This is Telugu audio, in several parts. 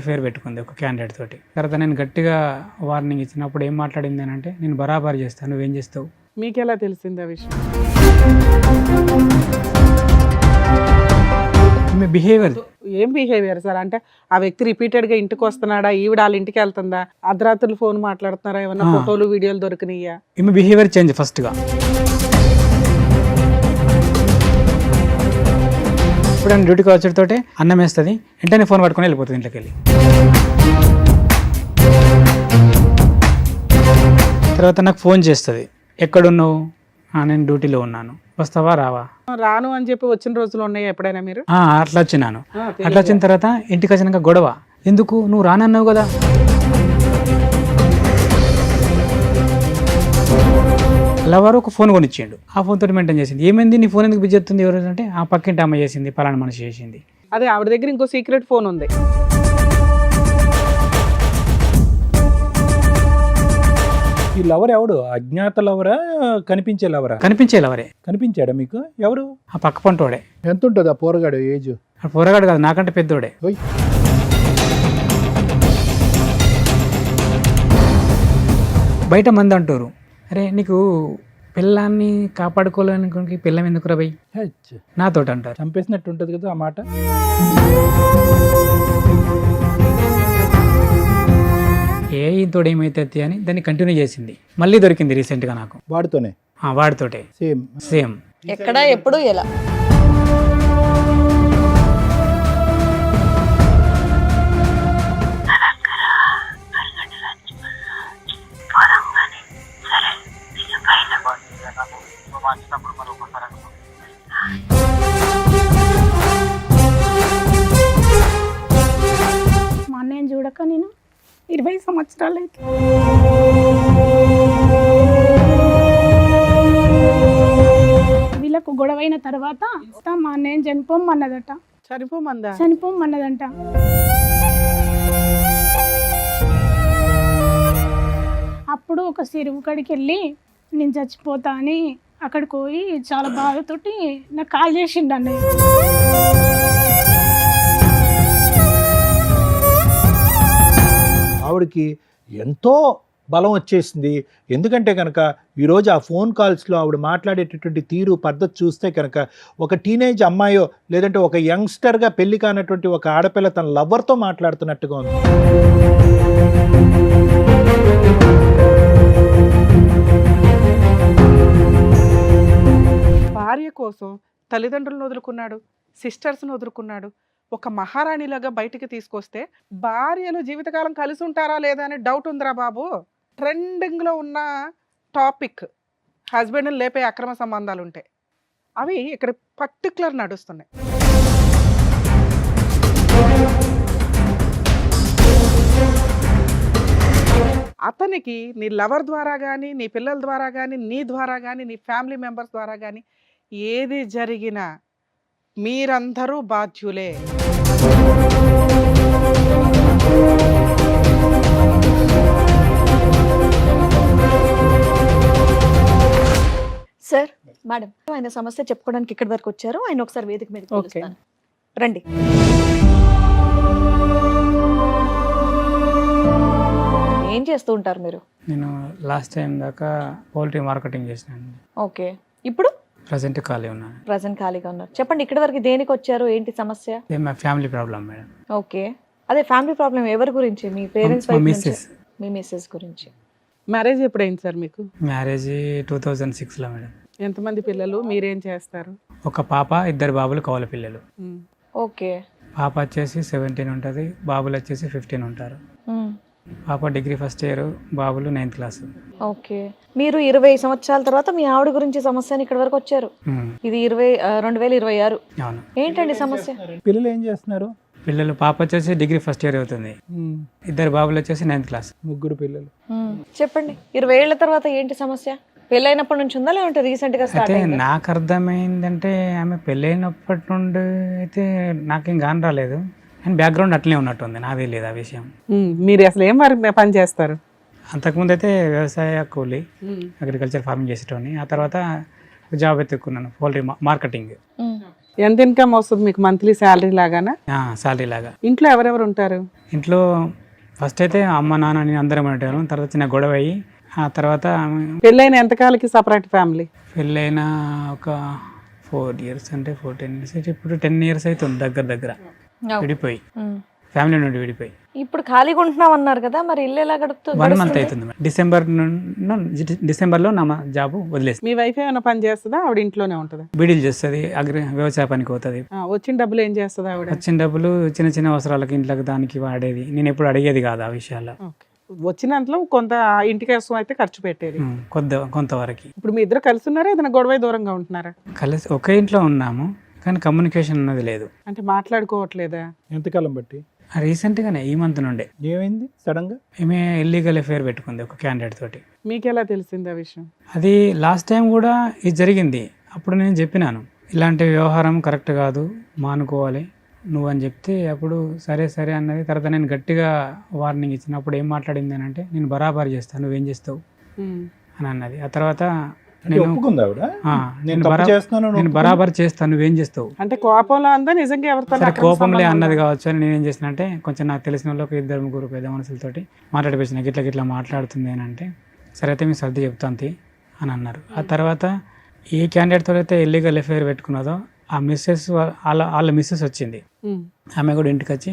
ఎఫ్ఐఆర్ పెట్టుకుంది ఒక క్యాండిడేట్ తోటి. తర్వాత నేను గట్టిగా వార్నింగ్ ఇచ్చినప్పుడు ఏం మాట్లాడింది అని అంటే, నేను బరాబర్ చేస్తాను, నువ్వేం చేస్తావు. మీకు ఎలా తెలిసింది ఆ విషయం? మీ బిహేవియర్. ఏం బిహేవియర్ సార్? అంటే ఆ వ్యక్తి రిపీటెడ్ గా ఇంటికి వస్తున్నాడా, ఈవిడ వాళ్ళ ఇంటికి వెళ్తుందా, అర్ధరాత్రులు ఫోన్ మాట్లాడుతున్నారా, ఏమన్నా ఫోటోలు వీడియోలు దొరికినాయా? ఈమె బిహేవియర్ చేంజ్ ఫస్ట్గా. ఇప్పుడు ఆయన డ్యూటీకి వచ్చేటతోటే అన్నం వేస్తుంది, వెంటనే ఫోన్ పట్టుకొని వెళ్ళిపోతుంది ఇంట్లోకి వెళ్ళి. తర్వాత నాకు ఫోన్ చేస్తుంది, ఎక్కడున్నావు, నేను డ్యూటీలో ఉన్నాను, వస్తావా రావా. రాను అని చెప్పి వచ్చిన రోజులు ఉన్నాయి ఎప్పుడైనా మీరు? అట్లా వచ్చినాను. అట్లా వచ్చిన తర్వాత ఇంటికి వచ్చినాక గొడవ, ఎందుకు నువ్వు రానన్నావు కదా. లవర్ ఒక ఫోన్ కొనిచ్చిండు, ఆ ఫోన్ తోటి మెయింటైన్ చేసింది. ఏమైంది నీ ఫోన్ ఎందుకు బిజీ అవుతుంది ఎవరు అంటే, ఆ పక్కింటి అమ్మ చేసింది, పలానా మనిషి చేసింది. అదే ఆవిడ దగ్గర ఇంకో సీక్రెట్ ఫోన్ ఉంది. ఈ లవర్ ఎవడు? అజ్ఞాత లవరా, కనిపించే లవరా? కనిపించే లవరే. కనిపించాడా మీకు? ఎవరు? ఆ పక్క పంటోడే. ఎంత ఉంటుంది ఆ పోరగాడు ఏజ్? ఆ పోరగాడు కాదు, నాకంటే పెద్దోడే. బయట మంది అంటారు, అరే నీకు పిల్లాన్ని కాపాడుకోలేనికి పిల్లం ఎందుకు రా భయ్, నాతోటి అంటారు. చంపేసినట్టు ఉంటుంది కదా ఆ మాట. ఇంతోడు ఏమైతుంది అని దాన్ని కంటిన్యూ చేసింది. మళ్ళీ దొరికింది రీసెంట్గా నాకు, వాడితోనే. వాడితోటే సేమ్. ఎక్కడ ఎప్పుడు ఎలా? మా అన్నయ్యని చూడక నేను 20 సంవత్సరాలు అయితే. వీళ్ళకు గొడవైన తర్వాత మా అన్నయ్యని చనిపోమన్నదట. చనిపోమన్నదంట. అప్పుడు ఒక చెరువు కాడికి వెళ్ళి నేను చచ్చిపోతా అని అక్కడికి పోయి చాలా బాధతోటి నాకు కాల్ చేసిండు అన్నయ్య. ఆవిడకి ఎంతో బలం వచ్చేసింది. ఎందుకంటే కనుక ఈరోజు ఆ ఫోన్ కాల్స్లో ఆవిడ మాట్లాడేటటువంటి తీరు పద్ధతి చూస్తే కనుక ఒక టీనేజ్ అమ్మాయో లేదంటే ఒక యంగ్స్టర్గా పెళ్లి కానటువంటి ఒక ఆడపిల్ల తన లవర్తో మాట్లాడుతున్నట్టుగా ఉంది. భార్య కోసం తల్లిదండ్రులను వదులుకున్నాడు, సిస్టర్స్ని వదులుకున్నాడు. ఒక మహారాణిలాగా బయటికి తీసుకొస్తే భార్యలు జీవితకాలం కలిసి ఉంటారా లేదా అనే డౌట్ ఉందిరా బాబు. ట్రెండింగ్లో ఉన్న టాపిక్ హస్బెండ్ని లేపే అక్రమ సంబంధాలు ఉంటాయి, అవి ఇక్కడ పర్టికులర్ నడుస్తున్నాయి. అతనికి నీ లవర్ ద్వారా కానీ, నీ పిల్లల ద్వారా కానీ, నీ ద్వారా కానీ, నీ ఫ్యామిలీ మెంబర్స్ ద్వారా కానీ ఏది జరిగినా మీరందరూ బాధ్యులే. సార్, మేడం, ఆయన సమస్య చెప్పుకోవడానికి ఇక్కడి వరకు వచ్చారు. ఆయన ఒకసారి వేదిక మీద పిలుస్తాను. రండి. ఏం చేస్తూ ఉంటారు మీరు? నేను లాస్ట్ టైం దాకా పౌల్ట్రీ మార్కెటింగ్ చేసినాను. ఓకే. ఇప్పుడు ప్రజెంట్ ఖాళీ ఉన్నాను. ప్రజెంట్ ఖాళీగా ఉన్నారు. చెప్పండి, ఇక్కడి వరకు దేనికి వచ్చారు, ఏంటి సమస్య? మా ఫ్యామిలీ ప్రాబ్లం మేడం. ఓకే. అదే ఫ్యామిలీ ప్రాబ్లం ఎవరి గురించి? మీ పేరెంట్స్? మీ మిస్సెస్ గురించి. మ్యారేజ్ ఎప్పుడైంది సార్ మీకు? మ్యారేజ్ 2006లో మేడం. ఎంతమంది పిల్లలు? మీరేం చేస్తారు? ఒక పాప, 2 బాబులు, కవల పిల్లలు. ఓకే. పాప వచ్చేసి 17 ఉంటుంది, బాబులు వచ్చేసి 15 ఉంటారు. పాప డిగ్రీ ఫస్ట్ ఇయర్, బాబులు 9th క్లాస్. ఓకే. మీరు 20 సంవత్సరాల తర్వాత మీ ఆవిడ గురించి సమస్యని ఇక్కడ వరకు వచ్చారు. ఇది 2026. అవును. ఏంటండి సమస్య? పిల్లలు ఏం చేస్తున్నారు? పిల్లలు, పాప వచ్చేసి డిగ్రీ ఫస్ట్ ఇయర్ అవుతుంది, 2 బాబులు వచ్చేసి 9th క్లాస్. 3 పిల్లలు. చెప్పండి, 20 ఏళ్ల తర్వాత ఏంటి సమస్య? పెళ్ళైనప్పటి నుంచి ఉందా లేదంటే రీసెంట్ గా స్టార్ట్ అయితే అయిందా? నాకు అర్థమైందంటే ఆమె పెళ్ళైనప్పటి నుండి అయితే నాకేం గాని రాలేదు, అండ్ బ్యాక్గ్రౌండ్ అట్లనే ఉన్నట్టుంది, నాదే లేదు ఆ విషయం. మీరు అసలు ఏం పని చేస్తారు? అంతకుముందు అయితే వ్యవసాయ కూలీ, అగ్రికల్చర్ ఫార్మింగ్ చేసేటోని. ఆ తర్వాత జాబ్ ఎత్తుకున్నాను, పౌల్ట్రీ మార్కెటింగ్. ఎంత ఇన్కమ్ వస్తుంది మీకు మంత్లీ? శాలరీ లాగానా? శాలరీ లాగా. ఇంట్లో ఎవరెవరు ఉంటారు? ఇంట్లో ఫస్ట్ అయితే అమ్మ నాన్న నేను అందరం ఉండేవాళ్ళం. తర్వాత చిన్న గొడవ అయ్యి ఆ తర్వాత పెళ్ళైన ఎంతకాలకి సపరేట్ ఫ్యామిలీ? పెళ్ళైన ఒక 4 years అంటే 10 years అయితే ఇప్పుడు 10 years అవుతుంది దగ్గర విడిపోయి, ఫ్యామిలీ నుండి విడిపోయి. ఇప్పుడు ఖాళీగా ఉంటున్నాం అన్నారు కదా, మరి ఇల్లు ఎలా 1 month అవుతుంది మేడం. డిసెంబర్లో నా జాబ్ వదిలేసి మీ వైఫ్ ఏమైనా పని చేస్తుందా? ఆవిడ ఇంట్లోనే ఉంటుందా? బీడీలు చేస్తుంది, వ్యవసాయ పనికి పోతుంది. వచ్చిన డబ్బులు ఏం చేస్తుంది ఆవిడ? వచ్చిన డబ్బులు చిన్న చిన్న అవసరాలకి ఇంట్లోకి దానికి వాడేది. నేను ఎప్పుడు అడిగేది కాదు ఆ విషయాల్లో. వచ్చినంతలో కొంత ఇంటికి కోసం అయితే ఖర్చు పెట్టేది. కొంతవరకు. ఇప్పుడు మీ ఇద్దరు కలిసి ఉన్నారా, ఏదైనా గొడవ దూరంగా ఉంటున్నారా? కలిసి ఒకే ఇంట్లో ఉన్నాము కానీ కమ్యూనికేషన్ అన్నది లేదు. అంటే మాట్లాడుకోవట్లేదా? ఎంతకాలం బట్టి? రీసెంట్గానే ఈ మంత్ నుండే. ఏమైంది సడన్ గా? ఈమె ఇల్లీగల్ అఫేర్ పెట్టుకుంది ఒక క్యాండిడేట్ తోటి. మీకు ఎలా తెలిసింది ఆ విషయం? అది లాస్ట్ టైం కూడా ఇది జరిగింది. అప్పుడు నేను చెప్పినాను ఇలాంటి వ్యవహారం కరెక్ట్ కాదు, మానుకోవాలి నువ్వు అని చెప్తే అప్పుడు సరే అన్నది. తర్వాత నేను గట్టిగా వార్నింగ్ ఇచ్చినప్పుడు ఏం మాట్లాడింది అని అంటే, నేను బరాబర్ చేస్తాను, నువ్వేం చేస్తావు అని అన్నది. ఆ తర్వాత నేను బరాబర్ చేస్తాను, నువ్వేం చేస్తావు అంటే కోపంలో అందా నిజంగా ఎవరితో? సరే కోపంలే అన్నది కావచ్చు అని నేనేం చేసిన అంటే, కొంచెం నాకు తెలిసిన వాళ్ళు 2-3 పెద్ద మనుషులతోటి మాట్లాడిపించిన గిట్లా మాట్లాడుతుంది అని అంటే, సరే అయితే మీ సర్ది చెప్తాంతి అని అన్నారు. ఆ తర్వాత ఏ క్యాండిడేట్తో అయితే ఇల్లీగల్ అఫేర్ పెట్టుకున్నదో ఆ మిస్సెస్ వాళ్ళ మిస్సెస్ వచ్చింది. ఆమె కూడా ఇంటికి వచ్చి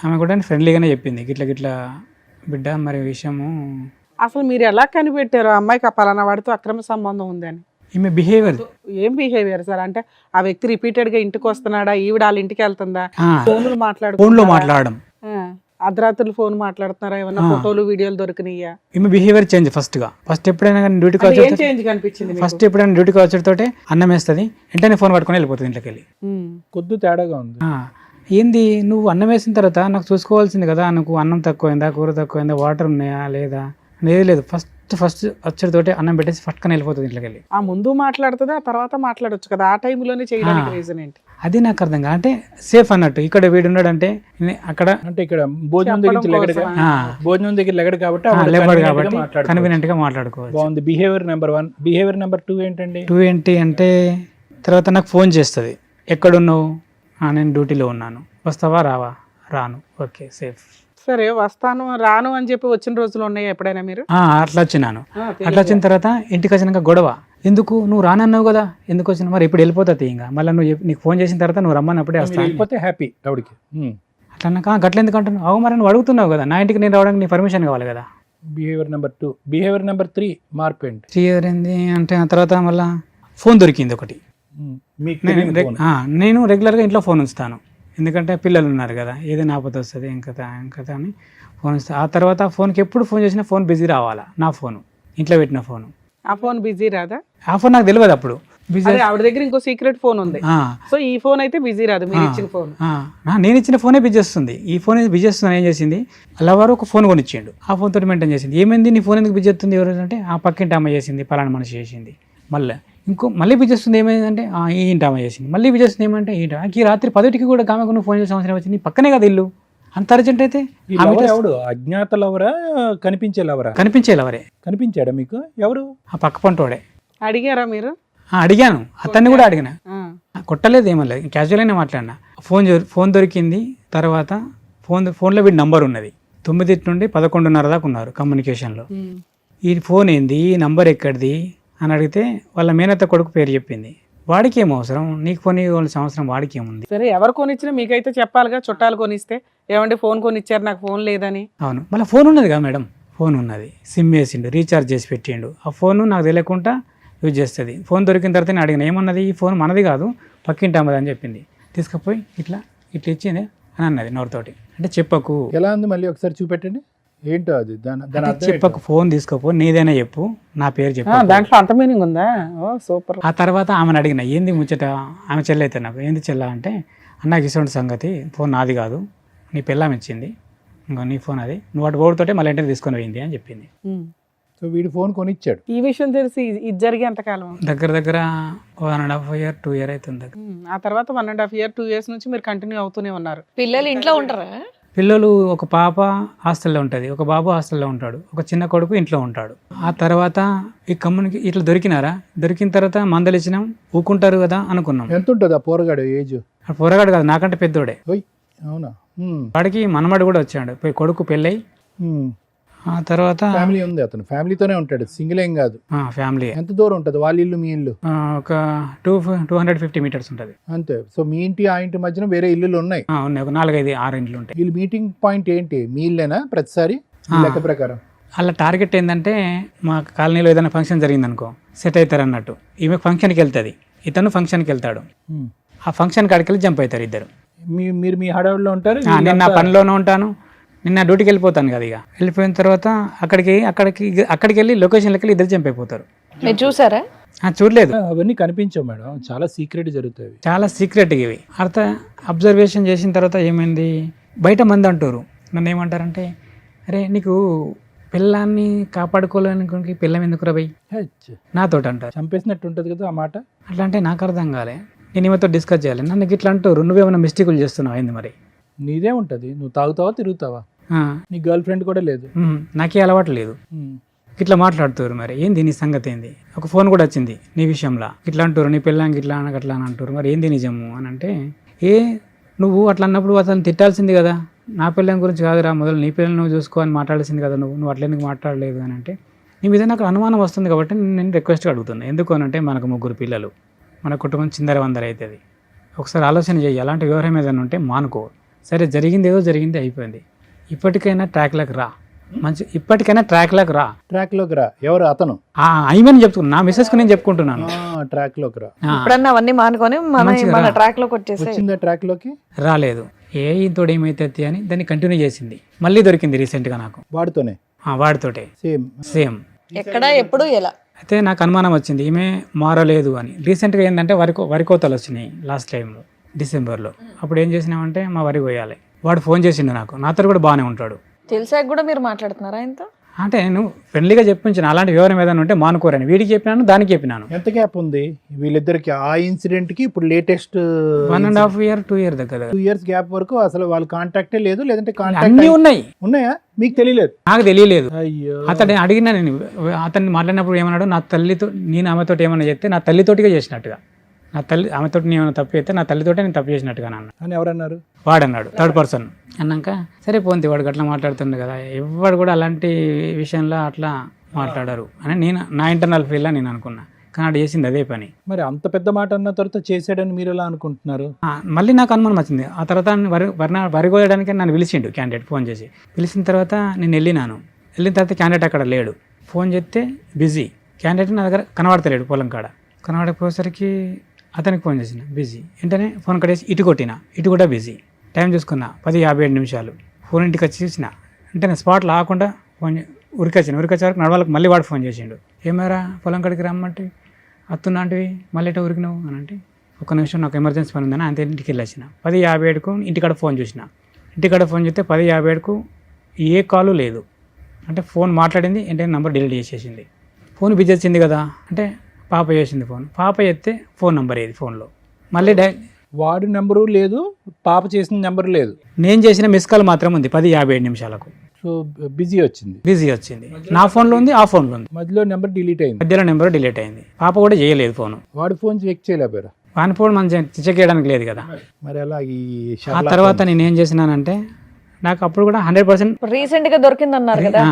ఆమె కూడా ఫ్రెండ్లీగానే చెప్పింది, గిట్లా బిడ్డ మరి విషయము. అసలు మీరు ఎలా కనిపెట్టారు ఆ అమ్మాయికి ఆ పలానా వాడితో అక్రమ సంబంధం ఉందని? ఈమె బిహేవియర్. ఏం బిహేవియర్ సార్? అంటే ఆ వ్యక్తి రిపీటెడ్ గా ఇంటికి వస్తున్నాడా, ఈవిడ వాళ్ళ ఇంటికి వెళ్తుందా, ఫోన్లో మాట్లాడడం, అర్ధరాత్రులు ఫోన్ మాట్లాడుతున్నారా, ఏమన్నా ఫోటోలు వీడియోలు దొరికినాయా? ఈమె బిహేవియర్ చేంజ్. ఫస్ట్ ఎప్పుడైనా డ్యూటీకి ఏం చేంజ్ కనిపించింది? ఫస్ట్ ఎప్పుడైనా డ్యూటీకి వచ్చేటోటే అన్నం వేస్తుంది, వెంటనే ఫోన్ పట్టుకొని వెళ్ళిపోతుంది ఇంట్లోకి వెళ్ళి. కొద్ది తేడాగా ఉంది. ఏంది నువ్వు అన్నం వేసిన తర్వాత నాకు చూసుకోవాల్సింది కదా, నాకు అన్నం తక్కువైందా, కూర తక్కువైందా, వాటర్ ఉన్నాయా లేదా అనేది లేదు. ఫస్ట్ వచ్చేటోటే అన్నం పెట్టేసి ఫట్కని వెళ్ళిపోతుంది ఇంట్లోకి వెళ్ళి. ఆ ముందు మాట్లాడుతుంది, ఆ తర్వాత మాట్లాడొచ్చు కదా, ఆ టైంలోనే చేయడానికి రీజన్ ఏంటి? అది నాకు అర్థం కాదు. అంటే సేఫ్ అన్నట్టు ఇక్కడ వీడు ఉన్నాడంటే అక్కడ, అంటే ఇక్కడ భోజనం దగ్గర లెగడు కాబట్టి కన్వీనియంట్ గా మాట్లాడుకోవచ్చు. బాగుంది. Behaviour number 1. బిహేవియర్ నెంబర్ 2 ఏంటండి? 2 ఏంటి అంటే, తర్వాత నాకు ఫోన్ చేస్తుంది, ఎక్కడున్నావు, నేను డ్యూటీలో ఉన్నాను, వస్తావా రావా, రాను, ఓకే సేఫ్. సరే వస్తాను రాను అని చెప్పి వచ్చిన రోజులు ఉన్నాయి ఎప్పుడైనా మీరు? అట్లా వచ్చినాను. అట్లా వచ్చిన తర్వాత ఇంటికి వచ్చినాక గొడవ, ఎందుకు నువ్వు రానన్నావు కదా, ఎందుకు వచ్చినా మరి ఇప్పుడు వెళ్ళిపోతుంది ఇంకా, మళ్ళీ నీకు ఫోన్ చేసిన తర్వాత నువ్వు రమ్మన్నప్పుడే వెళ్ళిపోతే హ్యాపీ ఆవిడకి. అట్లా అన్నాక గట్ల ఎందుకు అంటున్నావు, అవు మరి నువ్వు అడుగుతున్నావు కదా, నా ఇంటికి నేను రావడానికి నీ పర్మిషన్ కావాలి కదా. Behaviour number 2. బిహేవియర్ నెంబర్ 3 మార్పు ఏంటి? 3 ఏంది అంటే, ఆ తర్వాత మళ్ళీ ఫోన్ దొరికింది ఒకటి. నేను రెగ్యులర్గా ఇంట్లో ఫోన్ ఉంచుతాను, ఎందుకంటే పిల్లలు ఉన్నారు కదా, ఏదైనా ఆపద వస్తుంది ఇంకా అని ఫోన్ ఇస్తాను. ఆ తర్వాత ఆ ఫోన్కి ఎప్పుడు ఫోన్ చేసినా ఫోన్ బిజీ రావాలా, నా ఫోను ఇంట్లో పెట్టిన ఫోను. ఆ ఫోన్ బిజీ రాదా? ఆ ఫోన్ నాకు తెలియదు అప్పుడు. ఆవిడ దగ్గర ఇంకో సీక్రెట్ ఫోన్ ఉంది, సో ఈ ఫోన్ అయితే బిజీ రాదు, మీరు ఇచ్చిన ఫోన్. నేను ఇచ్చిన ఫోనే బిజీ వస్తుంది. ఈ ఫోన్ బిజీ వస్తుంది. ఏం చేసింది, అల్లవారు ఒక ఫోన్ కొనిచ్చిండు, ఆ ఫోన్ తోటి మెయింటైన్ చేసింది. ఏమైంది నీ ఫోన్ ఎందుకు బిజీ వస్తుంది, ఎవరు అంటే ఆ పక్కింటి అమ్మ చేసింది, పలానా మనిషి చేసింది. మళ్ళీ బిజీ వస్తుంది, ఏమైందంటే ఈ ఇంటి అమ్మ చేసింది. మళ్ళీ బిజీ వస్తుంది, ఏమంటే ఈ రాత్రి 10కి కూడా ఆమెకు నువ్వు ఫోన్ చేసిన అవసరం వచ్చింది, పక్కనే కదా ఇల్లు, అంత అర్జెంట్ అయితే. అజ్ఞాత లవరా, కనిపించే లవరా? కనిపించే లవరే. కనిపించాడా మీకు? ఎవరు? ఆ పక్క పంటోడే. అడిగారా మీరు? అడిగాను, అతన్ని కూడా అడిగిన, కొట్టలేదు, ఏమలేదు, క్యాజువల్గానే మాట్లాడినా. ఫోన్ దొరికింది. తర్వాత ఫోన్లో వీడి నంబర్ ఉన్నది, 9 నుండి 11:30 దాకా ఉన్నారు కమ్యూనికేషన్లో. ఈ ఫోన్ ఏంది, ఈ నంబర్ ఎక్కడిది అని అడిగితే వాళ్ళ మేనత్త కొడుకు పేరు చెప్పింది. వాడికి ఏం అవసరం, నీకు కొని ఇవ్వాల్సిన అవసరం వాడికి ఏముంది? సరే ఎవరు కొనిచ్చినా మీకైతే చెప్పాలిగా, చుట్టాలు కొనిస్తే ఏమంటే ఫోన్ కొనిచ్చారు నాకు ఫోన్ లేదని. అవును, మళ్ళీ ఫోన్ ఉన్నది కదా మేడం, ఫోన్ ఉన్నది, సిమ్ వేసిండు, రీఛార్జ్ చేసి పెట్టిండు. ఆ ఫోన్ నాకు తెలియకుండా యూజ్ చేస్తుంది. ఫోన్ దొరికిన తర్వాత నేను అడిగిన, ఏమన్నది, ఈ ఫోన్ మనది కాదు పక్కింటి అమ్మది అని చెప్పింది. తీసుకుపోయి ఇట్లా ఇచ్చింది అని అన్నది నోరుతోటి. అంటే చెప్పకు. ఎలా ఉంది మళ్ళీ ఒకసారి చూపెట్టండి, ఏంటో అది చెప్పకు, ఫోన్ తీసుకోపో, నీదైనా చెప్పు, నా పేరు చెప్పు. దాంట్లో అంత మీనింగ్ ఉందా? ఓ సూపర్. ఆ తర్వాత ఆమెను అడిగిన, ఏంది ముచ్చట, ఆమె చెల్లి అయితే నాకు, ఏంది చెల్ల అంటే, అన్నకి ఇటువంటి సంగతి, ఫోన్ నాది కాదు, నీ పిల్లం ఇచ్చింది, ఇంకా నీ ఫోన్ అది, నువ్వు అటు ఓడితోటే మళ్ళీ ఇంటికి తీసుకొని పోయింది అని చెప్పింది. సో వీడు ఫోన్ కొనిచ్చాడు. ఈ విషయం తెలిసి ఇది జరిగే ఎంతకాలం? దగ్గర 1.5 year 2 year అవుతుంది. ఆ తర్వాత 1.5 year 2 years నుంచి మీరు కంటిన్యూ అవుతూనే ఉన్నారు. పిల్లలు ఇంట్లో ఉంటారా? పిల్లలు, ఒక పాప హాస్టల్లో ఉంటుంది, ఒక బాబు హాస్టల్లో ఉంటాడు, ఒక చిన్న కొడుకు ఇంట్లో ఉంటాడు. ఆ తర్వాత ఈ ఇట్లా దొరికిన తర్వాత మందలు ఇచ్చినాం, ఊకుంటారు కదా అనుకున్నాం. ఎంత ఉంటుంది ఆ పోరగాడు ఏజ్? పోరగాడు కాదు, నాకంటే పెద్దోడే. అవునా? వాడికి మనమడు కూడా వచ్చాడు, కొడుకు పెళ్ళై ఆ తర్వాత ఫ్యామిలీ ఉంది, అతను ఫ్యామిలీతోనే ఉంటాడు, సింగిల్ ఏం కాదు. ఫ్యామిలీ ఎంత దూరం ఉంటుంది వాళ్ళ ఇల్లు మీ ఇల్లు? ఒక 250 మీటర్స్ ఉంటుంది. అంతే. సో మీ ఇంటి ఆ ఇంటి మధ్యన వేరే ఇల్లులు ఉన్నాయి? ఉన్నాయి, ఒక 4-5-6 ఇండ్లు ఉంటాయి. వీళ్ళు మీటింగ్ పాయింట్ ఏంటి? మీ ఇల్లేనా ప్రతిసారి లెక్క ప్రకారం? అలా టార్గెట్ ఏంటంటే మా కాలనీలో ఏదైనా ఫంక్షన్ జరిగింది అనుకో, సెట్ అవుతారు అన్నట్టు. ఈమె ఫంక్షన్కి వెళ్తుంది, ఇతను ఫంక్షన్కి వెళ్తాడు. ఆ ఫంక్షన్ కాడికి వెళ్ళి జంప్ అవుతారు ఇద్దరు. మీరు మీ హడావుడిలో ఉంటారు? నేను నా పనిలోనే ఉంటాను, నిన్న డ్యూటీకి వెళ్ళిపోతాను కదా. ఇక వెళ్ళిపోయిన తర్వాత అక్కడికి వెళ్ళి లొకేషన్లకి వెళ్ళి ఇద్దరు జంప్ అయిపోతారు. మీరు చూసారా? చూడలేదు, అవన్నీ కనిపించవు మేడం, చాలా సీక్రెట్ జరుగుతాయి, చాలా సీక్రెట్ ఇవి. అబ్జర్వేషన్ చేసిన తర్వాత ఏమైంది, బయట మంది అంటారు, నన్ను ఏమంటారంటే, అరే నీకు పిల్లాన్ని కాపాడుకోలేనికి పిల్లం ఎందుకు రబై నాతోటి అంటారు. చంపేసినట్టు ఉంటుంది కదా ఆ మాట. అట్లా అంటే నాకు అర్థం కాలే, నేను ఈమెతో డిస్కస్ చేయాలి. నన్ను ఇట్లా అంటారు, నువ్వేమైనా మిస్టేకులు చేస్తున్నావు అయింది మరి. నీదే ఉంటుంది, నువ్వు తాగుతావా తిరుగుతావా, నీ గర్ల్ ఫ్రెండ్ కూడా లేదు, నాకే అలవాటు లేదు, ఇట్లా మాట్లాడుతారు. మరి ఏంది నీ సంగతి ఏంది? ఒక ఫోన్ కూడా వచ్చింది నీ విషయంలో, ఇట్లా అంటారు నీ పిల్లానికి ఇట్లా అట్లా అని అంటారు. మరి ఏంది నిజము అని అంటే, నువ్వు అట్లా అన్నప్పుడు అతను తిట్టాల్సింది కదా, నా పిల్లని గురించి కాదురా, మొదలు నీ పిల్లలు నువ్వు చూసుకో అని మాట్లాడాల్సింది కదా, నువ్వు అట్లా ఎందుకు మాట్లాడలేదు అని అంటే, నీ మీద నాకు అనుమానం వస్తుంది కాబట్టి నేను రిక్వెస్ట్గా అడుగుతున్నాను. ఎందుకు అని అంటే, మనకు 3 పిల్లలు, మన కుటుంబం చిందరవందర అవుతుంది. ఒకసారి ఆలోచన చేయి, అలాంటి వ్యవహారం ఏదైనా ఉంటే మానుకో. సరే జరిగింది ఏదో జరిగింది, అయిపోయింది. ఇప్పటికైనా ట్రాక్లోకి రా, ఇప్పటికైనా ట్రాక్లోకి రా. ట్రాక్లోకి రా? ఎవరు అతను? అయిమని చెప్తున్నా, నా మిస్సెస్కి నేను చెప్పుకుంటున్నాను. ట్రాక్లోకి రా. ఇప్పుడన్నా అవన్నీ మానుకొని మన ట్రాక్ లోకి వచ్చేసి. వచ్చిందా ట్రాక్లోకి? రాలేదు. ఇంతోడు ఏమైతే అని దాన్ని కంటిన్యూ చేసింది. మళ్ళీ దొరికింది రీసెంట్గా నాకు, వాడితోనే. వాడితోటే సేమ్. ఎక్కడ ఎప్పుడు ఎలా? అయితే నాకు అనుమానం వచ్చింది ఈమె మారలేదు అని. రీసెంట్గా ఏంటంటే వరి కోతలు వచ్చినాయి లాస్ట్ టైంలో డిసెంబర్లో. అప్పుడు ఏం చేసినామంటే మా వరి కోయాలి, వాడు ఫోన్ చేసిండు నాకు, నాతో కూడా బాగానే ఉంటాడు. తెలిసాక కూడా మీరు మాట్లాడుతున్నారా ఆయనతో? అంటే నేను ఫ్రెండ్లీగా చెప్పించాను, అలాంటి వివరం ఏదైనా ఉంటే మానుకోరని. వీడికి చెప్పినాను, దానికి చెప్పినాను. ఎంత గ్యాప్ ఉంది వీళ్ళిద్దరికి ఆ ఇన్సిడెంట్ కి? ఇప్పుడు లేటెస్ట్ 1.5 year 2 years దగ్గర 2 years గ్యాప్ వరకు అసలు వాళ్ళ కాంటాక్టే లేదు, లేదంటే కాంటాక్ట్ అన్నీ ఉన్నాయా? మీకు తెలియలేదు? నాకు తెలియలేదు. అయ్యో. అతన్ని అడిగినా, నేను అతన్ని మాట్లాడినప్పుడు ఏమన్నాడు, నా తల్లితో నేను ఆమెతో ఏమన్నా చెప్తే నా తల్లితోటిగా చేసినట్టుగా, నా తల్లి ఆమెతో నేను ఏమైనా తప్పు చేస్తే నా తల్లితోటే నేను తప్పు చేసినట్టుగా అన్న అని ఎవరన్నారు? వాడన్నాడు, థర్డ్ పర్సన్. అన్నాక సరే పోంది, వాడు అట్లా మాట్లాడుతుండే కదా, ఎవరు కూడా అలాంటి విషయంలో అట్లా మాట్లాడారు అని నా ఇంటర్నల్ ఫీల్డ్లో నేను అనుకున్నా. కానీ అది చేసింది అదే పని. మరి అంత పెద్ద మాట అన్న తర్వాత చేసాడని మీరు ఎలా అనుకుంటున్నారు? మళ్ళీ నాకు అనుమానం వచ్చింది. ఆ తర్వాత వరి కోయడానికి నన్ను పిలిచిండు క్యాండిడేట్, ఫోన్ చేసి. పిలిచిన తర్వాత నేను వెళ్ళిన తర్వాత క్యాండిడేట్ అక్కడ లేడు. ఫోన్ చేస్తే బిజీ, క్యాండిడేట్ నా దగ్గర కనబడతలేడు. పొలం కాడ కనబడకపోయేసరికి అతనికి ఫోన్ చేసిన, బిజీ. వెంటనే ఫోన్ కట్టేసి ఇటు కొట్టిన, ఇటు కూడా బిజీ. టైం చూసుకున్నా 10:57. ఫోన్ ఇంటికి వచ్చి చూసిన, అంటే నేను స్పాట్లో ఆకుండా ఫోన్ ఉరికొచ్చే వరకు నడవాళ్ళకి మళ్ళీ వాడు ఫోన్ చేసిండు. ఏమారా పొలం కాడికి రమ్మంటే అత్తున్నాంటివి, మళ్ళీ ఎటో ఉరికినావు అని అంటే, ఒక నిమిషం నాకు ఎమర్జెన్సీ పని ఉందని అంతే ఇంటికి వెళ్ళొచ్చిన. 10:57కు ఇంటికాడ ఫోన్ చూసిన. ఇంటికాడ ఫోన్ చేస్తే 10:57కు ఏ కాలు లేదు. అంటే ఫోన్ మాట్లాడింది ఏంటంటే నెంబర్ డిలీట్ చేసేసింది. ఫోన్ బిజీ వచ్చింది కదా అంటే పాప చేసింది ఫోన్. పాప చేస్తే ఫోన్ నెంబర్ ఏది ఫోన్లో, మళ్ళీ వాడి నెంబరు లేదు, పాప చేసిన నెంబర్ లేదు, నేను చేసిన మిస్ కాల్ మాత్రం ఉంది 10:57. సో బిజీ వచ్చింది. నా ఫోన్లో ఉంది, ఆ ఫోన్లో ఉంది. మధ్యలో నెంబర్ డిలీట్ అయింది. మధ్యలో నెంబర్ డిలీట్ అయింది. పాప కూడా చేయలేదు ఫోన్. వాడి ఫోన్ చెక్ చేయలేపారా? వాని ఫోన్ మనం చెక్ చేయడానికి లేదు కదా. మరి అలా ఆ తర్వాత నేను ఏం చేసినానంటే, నాకు అప్పుడు కూడా 100% రీసెంట్ గా దొరికింది అన్నారు కదా,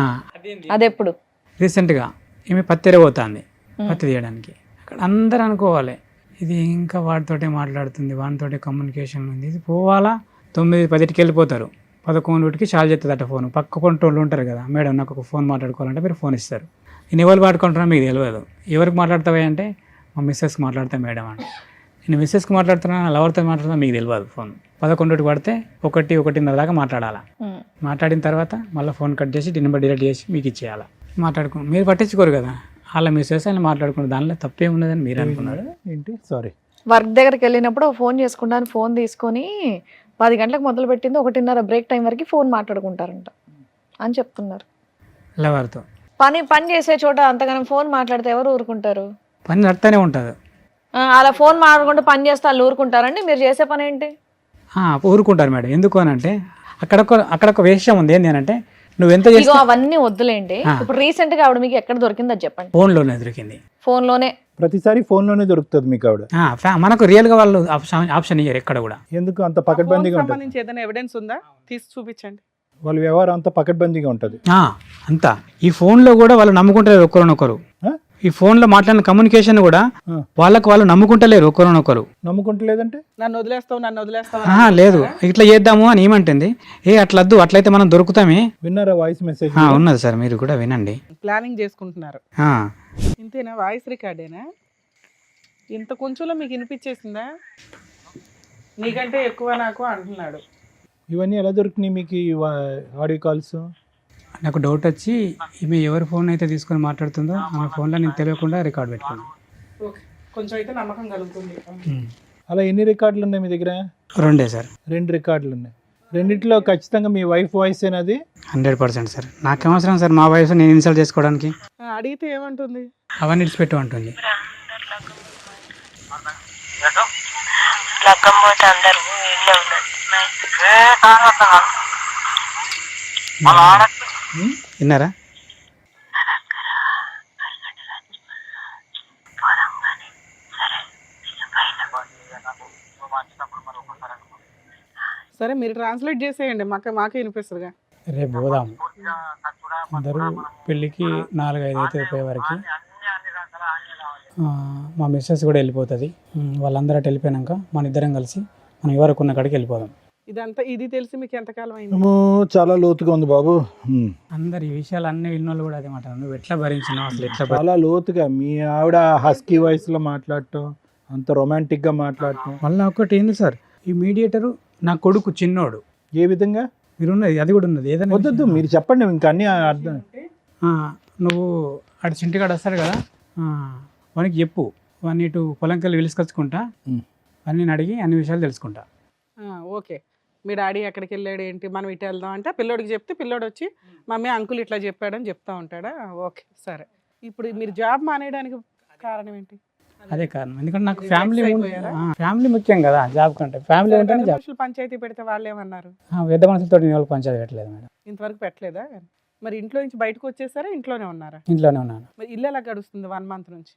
అది ఎప్పుడు? రీసెంట్గా ఈమె పత్తి పోతుంది, పత్తి తీయడానికి. అక్కడ అందరూ అనుకోవాలి ఇది ఇంకా వాడితోటే మాట్లాడుతుంది, వాడితోటే కమ్యూనికేషన్ ఉంది, ఇది పోవాలా. 9-10కి వెళ్ళిపోతారు, 11కి చాలు చేస్తుంది ఫోన్. పక్క కొంటోళ్ళు ఉంటారు కదా, మేడం నాకు ఒక ఫోన్ మాట్లాడుకోవాలంటే మీరు ఫోన్ ఇస్తారు. నేను ఎవరు వాడుకుంటున్నా మీకు తెలియదు. ఎవరికి మాట్లాడతావా అంటే మా మిస్సెస్కి మాట్లాడతా మేడం అంటే. నేను మిస్సెస్కి మాట్లాడుతున్నా, లవర్తో మాట్లాడుతున్నా మీకు తెలియదు. ఫోన్ 11కి పడితే 1-1:30 దాకా మాట్లాడాలా. మాట్లాడిన తర్వాత మళ్ళీ ఫోన్ కట్ చేసి నెంబర్ డిలీట్ చేసి మీకు ఇచ్చేయాలా. మాట్లాడుకో, మీరు పట్టించుకోరు కదా, వాళ్ళ మిస్సెస్ ఆయన మాట్లాడుకున్నారు, దానిలో తప్పే ఉన్నదని మీరు అనుకున్నారు ఏంటి? సారీ, వర్క్ దగ్గరికి వెళ్ళినప్పుడు ఫోన్ చేసుకుంటాను, ఫోన్ తీసుకొని 10 గంటలకు మొదలు పెట్టింది 1:30 బ్రేక్ టైం వరకు ఫోన్ మాట్లాడుకుంటారంట అని చెప్తున్నారు. లవర్తో పని చేసే చోట అంతగానం ఫోన్ మాట్లాడితే ఎవరు ఊరుకుంటారు? పని నడుతూనే ఉంటుంది. అలా ఫోన్ మాట్లాడుకుంటూ పని చేస్తే వాళ్ళు ఊరుకుంటారండి? మీరు చేసే పని ఏంటి? ఊరుకుంటారు మేడం. ఎందుకు అని అంటే అక్కడ ఒక విషయం ఉంది. ఏంటి అని అంటే, నువ్వు ఎంత అవన్నీ వద్దులేండి. ఇప్పుడు రీసెంట్ గా ఆవిడ మీకు ఎక్కడ దొరికింది అది చెప్పండి. ఫోన్లోనే దొరికింది. ఫోన్లోనే ప్రతిసారి ఫోన్లోనే దొరుకుతుంది మీకు ఆవిడ. మనకు రియల్గా వాళ్ళు ఆప్షన్ ఇయ్యరు ఎక్కడ కూడా. ఎందుకు అంత ఆ ఫోన్ పకడ్బందీగా ఉంటుంది? సంబంధించి ఏదైనా ఎవిడెన్స్ ఉందా తీసి చూపించండి. వాళ్ళ వ్యవహారం అంతా పకడ్బందీగా ఉంటుంది. అంతా ఈ ఫోన్లో కూడా వాళ్ళు నమ్ముకుంటలేరు ఒకరినొకరు. ఆ? ఈ ఫోన్లో మాట్లాడిన కమ్యూనికేషన్ కూడా ఆ. వాళ్ళు నమ్ముకుంటలేరు ఒకరినొకరు. నమ్ముకుంటలేదంటే నన్ను వదిలేస్తావు లేదు ఇట్లా చేద్దాము అని ఏమంటుంది. అట్లద్దు, అట్లయితే మనం దొరుకుతామే. విన్నారా వాయిస్ మెసేజ్? ఉన్నది సార్, మీరు కూడా వినండి. ప్లానింగ్ చేసుకుంటున్నారు. ఆ, ఇంతేనా? వాయిస్ రికార్డేనా? ఇంత కొంచెంలో మీకు వినిపించేసిందా? నీకంటే ఎక్కువ నాకు అంటున్నాడు. ఇవన్నీ ఎలా దొరికినాయి మీకు ఈ ఆడియో కాల్స్? నాకు డౌట్ వచ్చి ఈమె ఎవరి ఫోన్ అయితే తీసుకొని మాట్లాడుతుందో ఆమె ఫోన్లో నేను తెలియకుండా రికార్డ్ పెట్టుకున్నాను. ఓకే, కొంచెం అయితే నమ్మకం కలుగుతుంది. అలా ఎన్ని రికార్డులు ఉన్నాయి మీ దగ్గర? 2 సార్. 2 రికార్డులు ఉన్నాయి. రెండిట్లో ఖచ్చితంగా మీ వైఫ్ వాయిస్ ఏనది? 100% సార్. నాకేం అవసరం సార్ మా వయసు నేను ఇన్సల్ట్ చేసుకోవడానికి? అడిగితే ఏమంటుంది? అవన్నీ ఇడిచిపెట్టు అంటుంది. విన్నారా? సరే మీరు ట్రాన్స్లేట్ చేసేయండి, మాకే వినిపిస్తుందిగా. రేపు పోదాము అందరూ పెళ్ళికి 4-5 అయితే అయిపోయే వరకు. మా మిస్సెస్ కూడా వెళ్ళిపోతుంది. వాళ్ళందరూ అటు వెళ్ళిపోయాక మన ఇద్దరం కలిసి మనం ఎవరికి ఉన్న కాడికి వెళ్ళిపోదాం. ఇది తెలిసి మీకు ఎంతకాలం అయింది? చాలా లోతుగా ఉంది బాబు. అందరు ఈ విషయాలు అన్ని విన్నోళ్ళు కూడా అదే మాట. నువ్వు ఎట్లా భరించినావు అసలు? ఎట్లా చాలా లోతుగా మీ ఆవిడ హస్కీ వాయిస్ లో మాట్లాడటం, అంత రొమాంటిక్ గా మాట్లాడటం. మళ్ళీ ఒకటి ఏంది సార్, ఈ మీడియేటరు నా కొడుకు చిన్నోడు. ఏ విధంగా? మీరు ఉన్నది అది కూడా ఉన్నది. ఏదైనా వద్దొద్దు మీరు చెప్పండి, ఇంకా అన్ని అర్థం. నువ్వు అటు చింటికాడు వస్తాడు కదా, వానికి చెప్పు, వాడిని ఇటు పొలంకెళ్ళి పిలుచుకొచ్చుకుంటా, వాడిని అడిగి అన్ని విషయాలు తెలుసుకుంటా. ఓకే, మీ డాడీ ఎక్కడికి వెళ్ళాడు ఏంటి, మనం ఇటు వెళ్దాం అంటే పిల్లోడికి చెప్తే పిల్లోడు వచ్చి మమ్మీ అంకుల్ ఇట్లా చెప్పాడని చెప్తా ఉంటాడా? ఓకే సరే. ఇప్పుడు మీరు జాబ్ మానేయడానికి కారణం ఏంటి? అదే కారణం. ఎందుకంటే నాకు ఫ్యామిలీ ముఖ్యం కదా జాబ్ కంటే. ఫ్యామిలీ ఉంటేనే జాబ్. పంచాయతీ పెడితే వాళ్ళు ఏమన్నారు? పెద్ద మనుషులతో నేను వాళ్ళకి పంచాయతీ పెట్టలేదు మేడం. ఇంతవరకు పెట్టలేదా? మరి ఇంట్లో నుంచి బయటకు వచ్చేసారా, ఇంట్లోనే ఉన్నారా? ఇంట్లోనే ఉన్నాను. మరి ఇల్లు ఎలా గడుస్తుంది 1 month నుంచి?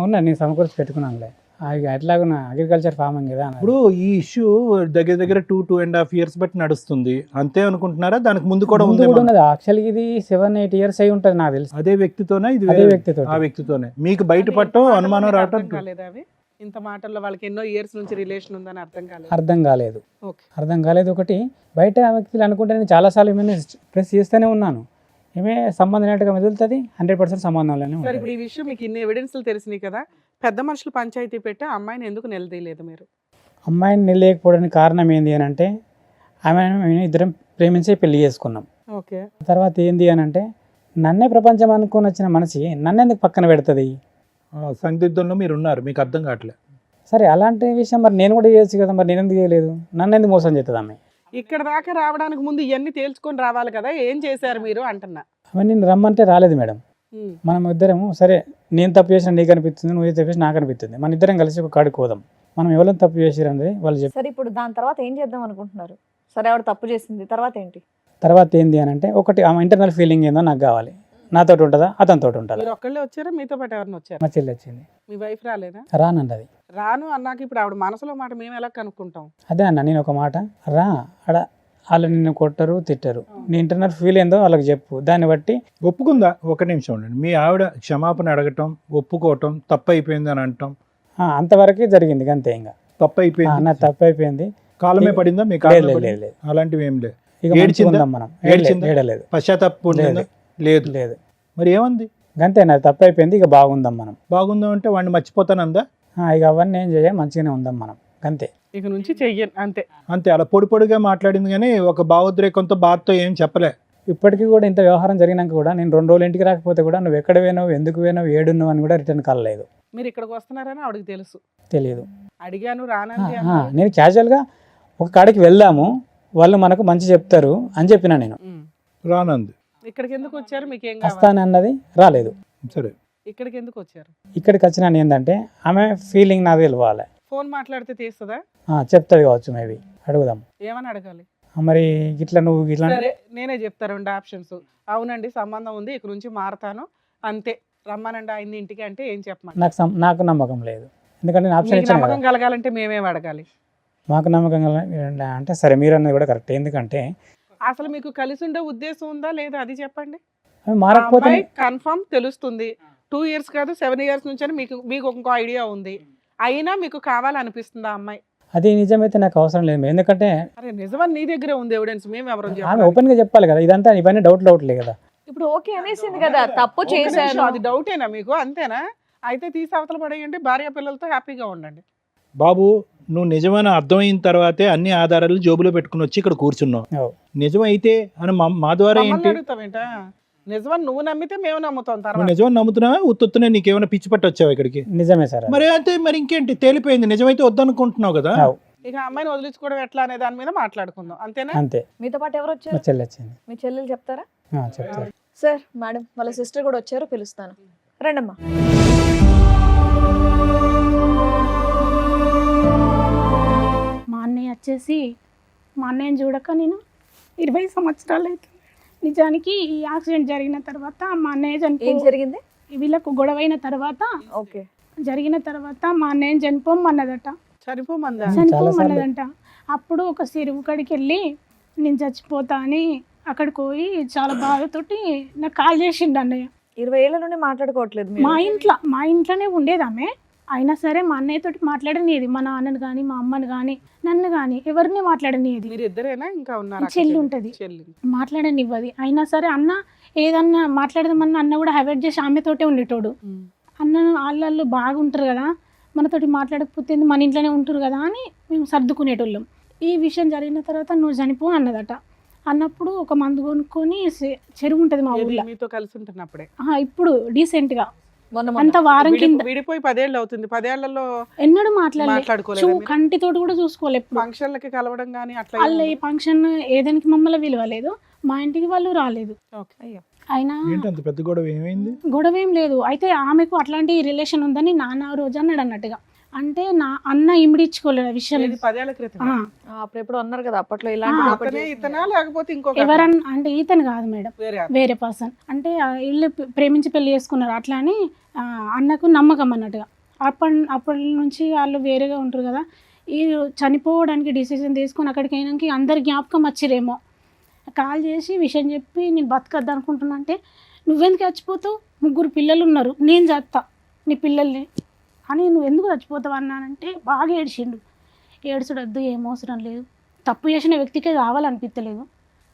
ఉన్నా, నేను సమకూర్చి పెట్టుకున్నానులే. ఎట్లాగో అగ్రికల్చర్ ఫార్మింగ్ కదా. ఇప్పుడు ఈ ఇష్యూ దగ్గర 2.5 years బట్టి నడుస్తుంది అంతే అనుకుంటున్నారా? దానికి ముందు కూడా ఉంది? యాక్చువల్గా ఇది 7-8 years అయి ఉంటుంది నాకు తెలిసి. అదే వ్యక్తితోనే ఇది? అదే వ్యక్తితో. ఆ వ్యక్తితోనే మీకు బయటపడటం, అనుమానం రావటం కాలేదా? అవి ఇంత మాటల్లో వాళ్ళకి ఎన్నో ఇయర్స్ నుంచి రిలేషన్ ఉందని అర్థం కాలేదు. ఓకే, అర్థం కాలేదు. ఒకటి బయట వ్యక్తులు అనుకుంటే నేను చాలాసార్లు ఏమైనా ప్రెస్ చేస్తూనే ఉన్నాను. ఏమే సంబంధం ఏంటగా మెదులుతుంది, 100% సంబంధంలోనే. సరే, ఇప్పుడు ఈ విషయం మీకు ఇన్ని ఎవిడెన్స్లు తెలిసినాయి కదా, పెద్ద మనుషులు పంచాయతీ పెట్టి అమ్మాయిని ఎందుకు నిలదీయలేదు మీరు? అమ్మాయిని నిలలేకపోవడానికి కారణం ఏంది అని అంటే, ఆమె ఇద్దరం ప్రేమించి పెళ్లి చేసుకున్నాం. ఓకే, తర్వాత ఏంది అని అంటే, నన్నే ప్రపంచం అనుకుని వచ్చిన మనిషి నన్నెందుకు పక్కన పెడుతుంది? సందిగ్ధంలో మీరు ఉన్నారు, మీకు అర్థం కావట్లేదు. సరే అలాంటి విషయం మరి నేను కూడా చేయొచ్చు కదా, మరి నేను ఎందుకు చేయలేదు? నన్ను ఎందుకు మోసం చేస్తుంది ఆమె? ఇక్కడ దాకా రావడానికి ముందు ఇవన్నీ తేల్చుకొని రావాలి కదా, ఏం చేశారు మీరు అంటున్నా. అవన్నీ నేను రమ్మంటే రాలేదు మేడం. మనం ఇద్దరము సరే, నేను తప్పు చేసిన నీకు అనిపిస్తుంది, నువ్వు తప్పు చేసి నాకు అనిపిస్తుంది, మన ఇద్దరం కలిసి ఒక కాడికి పోదాం, మనం ఎవరైనా తప్పు చేసారు అనేది వాళ్ళు చెప్పి. సరే, ఇప్పుడు దాని తర్వాత ఏం చేద్దాం అనుకుంటున్నారు? సరే, ఆవిడ తప్పు చేసింది, తర్వాత ఏంటి? తర్వాత ఏంది అని అంటే, ఒకటి ఆమె ఇంటర్నల్ ఫీలింగ్ ఏందో నాకు కావాలి. నాతో ఉంటుందా, అతనితో ఉంటుందా? మీరు ఒక్కళ్ళే వచ్చారా, మీతో పాటు ఎవరిని వచ్చారు? మా చెల్లి వచ్చింది. మీ వైఫ్ రాలేదా? రానండి. రాను అన్నాక ఇప్పుడు ఆవిడ మనసులో మాట మేము ఎలా కనుక్కుంటాం? అదే అన్న, నేను ఒక మాట రా, అడ వాళ్ళు నిన్ను కొట్టరు తిట్టరు, నీ ఇంటర్నల్ ఫీల్ ఏందో వాళ్ళకి చెప్పు, దాన్ని బట్టి ఒప్పుకుందా? ఒక నిమిషం ఉండండి. మీ ఆవిడ క్షమాపణ అడగటం, ఒప్పుకోవటం, తప్పు అయిపోయింది అని అంటాం, అంతవరకే జరిగింది అంతే. ఇంకా తప్పు అయిపోయింది, నా తప్పు అయిపోయింది. కాలమే పడిందా మీకు? లేదు, అలాంటివి ఏం లేదు. ఇక మంచిగుందాం మనం. ఏడలేదు. పశ్చాత్తాపం లేదు. లేదు. మరి ఏముంది? అంతే, నాది తప్పు అయిపోయింది, ఇక బాగుందాం మనం. బాగుందాం అంటే వాడిని మర్చిపోతానందా? ఇక అవన్నీ ఏం చేయ, మంచిగానే ఉందాం మనం, అంతే. ఇక నుంచి చెయ్యను అంతే. అంతే, అలా పొడిగా మాట్లాడింది కానీ ఒక భావోద్రేకంతో బాధతో ఏం చెప్పలే. ఇప్పటికీ కూడా ఇంత వ్యవహారం జరిగినాక కూడా నేను 2 రోజులు ఇంటికి రాకపోతే కూడా నువ్వు ఎక్కడ పోయినావు, ఎందుకు పోయినావు, ఏడున్నావు అని కూడా రిటర్న్ కలలేదు. మీరు ఇక్కడికి వస్తున్నారని ఆవిడకి తెలుసు? తెలియదు. అడిగాను, రానంది. నేను క్యాజువల్గా ఒక కాడికి వెళ్దాము, వాళ్ళు మనకు మంచి చెప్తారు అని చెప్పినా. నేను రానంది. ఇక్కడికి ఎందుకు వచ్చారు? మీకు ఏం వస్తానన్నది, రాలేదు. సరే, ఇక్కడికి ఎందుకు వచ్చారు? ఇక్కడికి వచ్చినాను ఏంటంటే, ఆమె ఫీలింగ్ నాకు తెలియాలి. ఫోన్ మాట్లాడితే తీస్తుందా? చెప్తుంది కావచ్చు, మేబీ అడుగుదాం. ఏమని అడగాలి మరి? ఇట్లా నువ్వు ఇట్లా సరే, నేనే చెప్తా 2 ఆప్షన్స్. అవునండి, సంబంధం ఉంది, ఇక నుంచి మారతాను అంతే, రమ్మనండి ఆయన ఇంటికి అంటే ఏం చెప్పమంటారు? నాకు నమ్మకం లేదు, ఎందుకంటే నేను ఆప్షన్ మీకు ఇచ్చాను కదా. నమ్మకం కలగాలంటే మేమేం అడగాలి? మాకు నమ్మకం అంటే సరే మీరు అన్నది కూడా కరెక్ట్, ఎందుకంటే అసలు మీకు కలిసి ఉండే ఉద్దేశం ఉందా లేదా అది చెప్పండి. అవి మారకపోతే కన్ఫర్మ్ తెలుస్తుంది 2 years కాదు 7 years నుంచి అని మీకు మీకు ఇంకో ఐడియా ఉంది, అయినా మీకు కావాలనిపిస్తుందా అమ్మాయి? అది నిజమైతే నాకు అవసరం లేదు, ఎందుకంటే అరే నిజమని నీ దగ్గరే ఉంది ఎవిడెన్స్, మేము ఎవరు ఆమె ఓపెన్ గా చెప్పాలి కదా, ఇదంతా ఇవన్నీ డౌట్లే కదా. ఇప్పుడు ఓకే అనేసింది కదా, తప్పు చేశాను. అది డౌటేనా మీకు? అంతేనా? అయితే తీసి అవతల పడేయండి, భార్య పిల్లలతో హ్యాపీగా ఉండండి. బాబు నువ్వు నిజమని అర్థమైన తర్వాతే అన్ని ఆధారాలు జోబులో పెట్టుకుని వచ్చి ఇక్కడ కూర్చున్నావు. ఓ. నిజమైతే అని మా ద్వారా మమ్మల్ని ఏంటి అడుగుతావేంట? నిజమని నువ్వు నమ్మితే మేము నమ్ముతాం నువ్వు తర్వాత. నిజమని నమ్ముతున్నావా? ఉత్తునే నీకేమైనా పిచ్చి పట్టి వచ్చావు ఇక్కడికి? నిజమే సార్. మరి అంతే, మరి ఇంకేంటి, తేలిపోయింది, నిజమైతే వద్దనుకుంటున్నావు కదా. అవు. ఇక అమ్మాయిని వదిలించుకోవడం ఎట్లా అనే దాని మీద మాట్లాడుకుందాం, అంతేనా? అంతే. మీతో పాటు ఎవరు మా వచ్చారు? చెల్లి వచ్చింది. మీ చెల్లెలు చెప్తారా? చెప్తారు. సార్ మేడం వాళ్ళ సిస్టర్ కూడా వచ్చారు, పిలుస్తాను, రండమ్మా. మా అన్నయ్య వచ్చేసి మా అన్నయ్యని చూడక నేను 20 సంవత్సరాలు అవుతుంది. నిజానికి ఈ యాక్సిడెంట్ జరిగిన తర్వాత మా అన్నయ్య ఏం జరిగింది? వీళ్ళకు గొడవైన తర్వాత ఓకే. జరిగిన తర్వాత మా అన్నయ్యని చనిపోమన్నదట. చనిపోమందా? చనిపోమన్నదంట. అప్పుడు ఒక చెరువు కాడికి వెళ్ళి నేను చచ్చిపోతా అని అక్కడికి పోయి చాలా బాధతోటి నాకు కాల్ చేసిండు అన్నయ్య. 20 ఏళ్ల నుండి మాట్లాడుకోవట్లేదు మీరు? మా ఇంట్లోనే ఉండేది ఆమె. అయినా సరే మా అన్నయ్యతోటి మాట్లాడనిది, మా నాన్నని కానీ మా అమ్మని కానీ నన్ను కానీ ఎవరిని మాట్లాడనిది. మీరు ఇద్దరేనా ఇంకా ఉన్నారు? చెల్లి ఉంటుంది, మాట్లాడనివ్వది. అయినా సరే అన్న ఏదన్నా మాట్లాడదామన్నా అన్న కూడా అవాయిడ్ చేసి ఆమెతోటే ఉండేటోడు. అన్న వాళ్ళు బాగుంటారు కదా, మనతోటి మాట్లాడకపోతే మన ఇంట్లోనే ఉంటారు కదా అని మేము సర్దుకునేటోళ్ళం. ఈ విషయం జరిగిన తర్వాత నువ్వు చనిపో అన్నదట. అన్నప్పుడు ఒక మందు కొనుక్కొని చెరువు ఉంటుంది మా ఊర్లో, మీతో కలిసి ఉంటున్నప్పుడే. ఇప్పుడు డీసెంట్గా మొన్న అంత వారం కింద. విడిపోయి 10 ఏళ్ళు అవుతుంది. 10 ఏళ్లలో ఎన్నడూ మాట్లాడలేదు, మాట్లాడుకోలేదు. కంటితోటి కూడా చూసుకోలేదు. ఫంక్షన్లకి కలవడం కానీ అట్లా వాళ్ళ ఈ ఫంక్షన్ ఏదానికి మమ్మల్ని విలువలేదు, మా ఇంటికి వాళ్ళు రాలేదు. అయ్యో. అయినా ఏంటి అంత పెద్ద గొడవ ఏమైంది? గొడవ ఏం లేదు. అయితే ఆమెకు అట్లాంటి రిలేషన్ ఉందని నాన్న రోజు అన్నాడు అన్నట్టుగా. అంటే నా అన్న ఇమిడించుకోలేదు ఆ విషయం. ఇది 10 ఏళ్ల క్రితం. అప్పుడెప్పుడు అన్నారు కదా అప్పట్లో ఇలాంటి అతనే ఇతనా లేకపోతే ఇంకొక ఎవరన్నా అంటే ఈతను కాదు మేడం, వేరే వేరే పర్సన్. అంటే వీళ్ళు ప్రేమించి పెళ్లి చేసుకున్నారు. అట్లా అని అన్నకు నమ్మకం అన్నట్టుగా. అప్పటి నుంచి వాళ్ళు వేరేగా ఉంటారు కదా. ఈ చనిపోవడానికి డిసిజన్ తీసుకొని అక్కడికి అయినాక అందరి జ్ఞాపకం వచ్చిరేమో. కాల్ చేసి విషయం చెప్పి నేను బతకద్దు అనుకుంటున్నా అంటే, నువ్వెందుకు చచ్చిపోతావు, 3 పిల్లలు ఉన్నారు, నేను చేస్తా నీ పిల్లల్ని అని, నువ్వు ఎందుకు చచ్చిపోతావు అన్నానంటే బాగా ఏడ్చిండు. ఏడ్చుడొద్దు, ఏం అవసరం లేదు, తప్పు చేసిన వ్యక్తికే కావాలనిపించలేదు,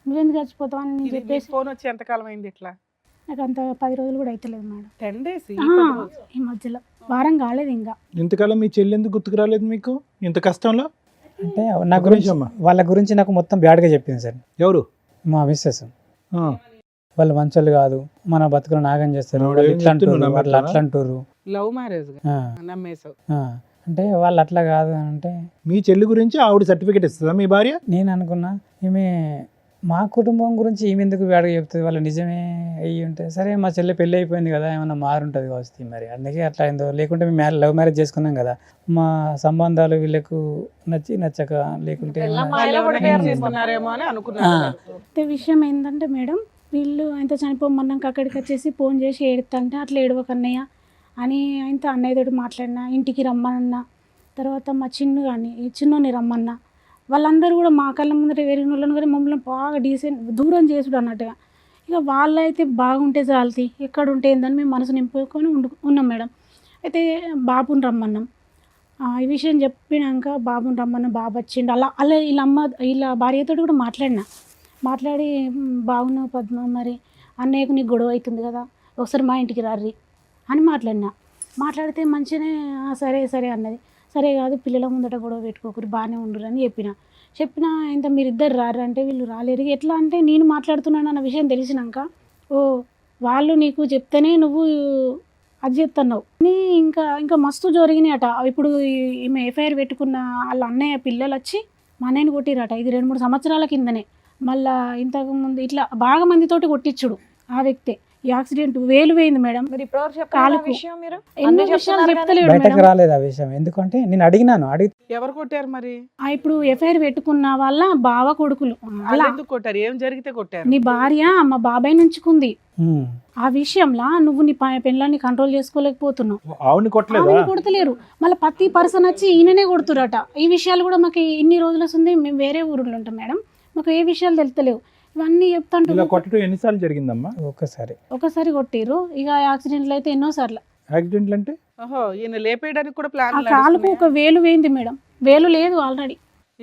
నువ్వెందుకు చచ్చిపోతావు అని నేను చెప్పేసి. ఫోన్ వచ్చి ఎంతకాలం అయింది ఇట్లా? నాకు అంత 10 రోజులు కూడా అవుతలేదు మేడం. 10 days ఈ మధ్యలో వారం కాలేదు ఇంకా. ఇంతకాలం మీ చెల్లి ఎందుకు గుర్తుకు రాలేదు మీకు ఇంత కష్టంలో? అంటే నా గురించి వాళ్ళ గురించి నాకు మొత్తం బ్యాడ్గా చెప్పింది సార్. ఎవరు? మా మిస్సెస్. ఆ. వాళ్ళు మంచోళ్ళు కాదు, మన బతుకులు నాగం చేస్తారు, ఆవిడ వాళ్ళు ఏం ఇట్లా అంటారు, చెప్తున్నారు వాళ్ళు అట్లా అంటారు. లవ్ మ్యారేజ్ నమ్మేసావు. అంటే వాళ్ళు అట్లా కాదు అంటే మీ చెల్లి గురించి ఆవిడ సర్టిఫికేట్ ఇస్తుందా మీ భార్య? నేను అనుకున్నా ఈమె మా కుటుంబం గురించి ఈమె ఎందుకు బ్యాడ్గా చెప్తుంది, వాళ్ళు నిజమే అయ్యి ఉంటే సరే, మా చెల్లి పెళ్ళి అయిపోయింది కదా, ఏమన్నా మారుంటుంది కావచ్చు మరి, అందుకే అట్లా అయిందో. లేకుంటే మేము లవ్ మ్యారేజ్ చేసుకున్నాం కదా, మా సంబంధాలు వీళ్ళకు నచ్చక లేకుంటే చేస్తున్నారేమో అని అనుకున్నాను. అయితే విషయం ఏంటంటే మేడం, వీళ్ళు ఆయనతో చనిపోమన్నాక అక్కడికి వచ్చేసి ఫోన్ చేసి ఏడుతుంటే అట్లా ఏడవకన్నయ్య అని ఆయనతో అన్నయ్యతోటి మాట్లాడినా, ఇంటికి రమ్మన్నా. తర్వాత మా చిన్ను కానీ ఈ చిన్నోని రమ్మన్నా. వాళ్ళందరూ కూడా మా కళ్ళ ముందర వేరే వాళ్ళని కానీ మమ్మల్ని బాగా దూరం చేసుడు అన్నట్టుగా. ఇక వాళ్ళైతే బాగుంటే చాలతి, ఎక్కడ ఉంటే ఏందని మేము మనసు నింపుకొని ఉన్నాం మేడం. అయితే బాబుని రమ్మన్నాం. ఈ విషయం చెప్పినాక బాబుని రమ్మన్నా, బాబు వచ్చిండు. అలా వీళ్ళ భార్యతో కూడా మాట్లాడి బాగున్నావు పద్మ, మరి అన్నయ్యకు నీకు గొడవ అవుతుంది కదా, ఒకసారి మా ఇంటికి రారి అని మాట్లాడితే మంచిగానే సరే అన్నది. సరే కాదు, పిల్లల ముందట గొడవ పెట్టుకోకరు, బాగానే ఉండరు అని చెప్పిన ఇంత మీరిద్దరు రారు అంటే వీళ్ళు రాలేరు. ఎట్లా అంటే నేను మాట్లాడుతున్నాను అన్న విషయం తెలిసినాక, ఓ వాళ్ళు నీకు చెప్తేనే నువ్వు అది చెప్తున్నావు నీ ఇంకా మస్తు జరిగినాయి అట. ఇప్పుడు ఈమె ఎఫ్ఐఆర్ పెట్టుకున్న వాళ్ళ అన్నయ్య పిల్లలు వచ్చి మా అన్నయ్యని కొట్టిరట. ఇది 2-3 సంవత్సరాల కిందనే. మళ్ళా ఇంతకుముందు ఇట్లా బాగా మందితోటి కొట్టించుడు ఆ వ్యక్తే. ఈ యాక్సిడెంట్ వేలు పోయింది మేడం. మీరు ఇప్పటివరకు కాలుకు. విషయం మీరు ఎన్నో విషయాలు చెప్తలేడు బయటకు మేడం. రాలేదు ఆ విషయం. ఎందుకంటే నేను అడిగినాను, ఎవరు కొట్టారు మరి? ఇప్పుడు ఎఫ్ఐఆర్ పెట్టుకున్న వాళ్ళ బావ కొడుకులు వాళ్ళు అలా ఎందుకు కొట్టారు? ఏం జరిగితే కొట్టారు? నీ భార్య మా బాబాయ్ నుంచుకుంది. ఉమ్. ఆ విషయంలో నువ్వు నీ పెళ్ళాన్ని కంట్రోల్ చేసుకోలేకపోతున్నావు. ఆవిడని కొట్టలేదా? ఆమెను కొడతలేరు, మళ్ళీ ప్రతి పర్సన్ వచ్చి ఈయననే కొడుతురట. ఈ విషయాలు కూడా మాకు ఇన్ని రోజులు వస్తుంది, మేము వేరే ఊరిలో ఉంటాం మేడం, మాకు ఏ విషయాలు తెలుస్తలేవు. ఇవన్నీ ఇలా చెప్తాంటే కొట్టడం ఎన్నిసార్లు జరిగిందమ్మా? ఒక్కసారి ఒకసారి కొట్టిరు, ఇక యాక్సిడెంట్లు అయితే ఎన్నోసార్లు. యాక్సిడెంట్లు అంటే ఓహో, ఈయన లేపేయడానికి కూడా ఆ ప్లాన్ కాలుకు ఒక వేలు వేయింది మేడం, వేలు లేదు ఆల్రెడీ.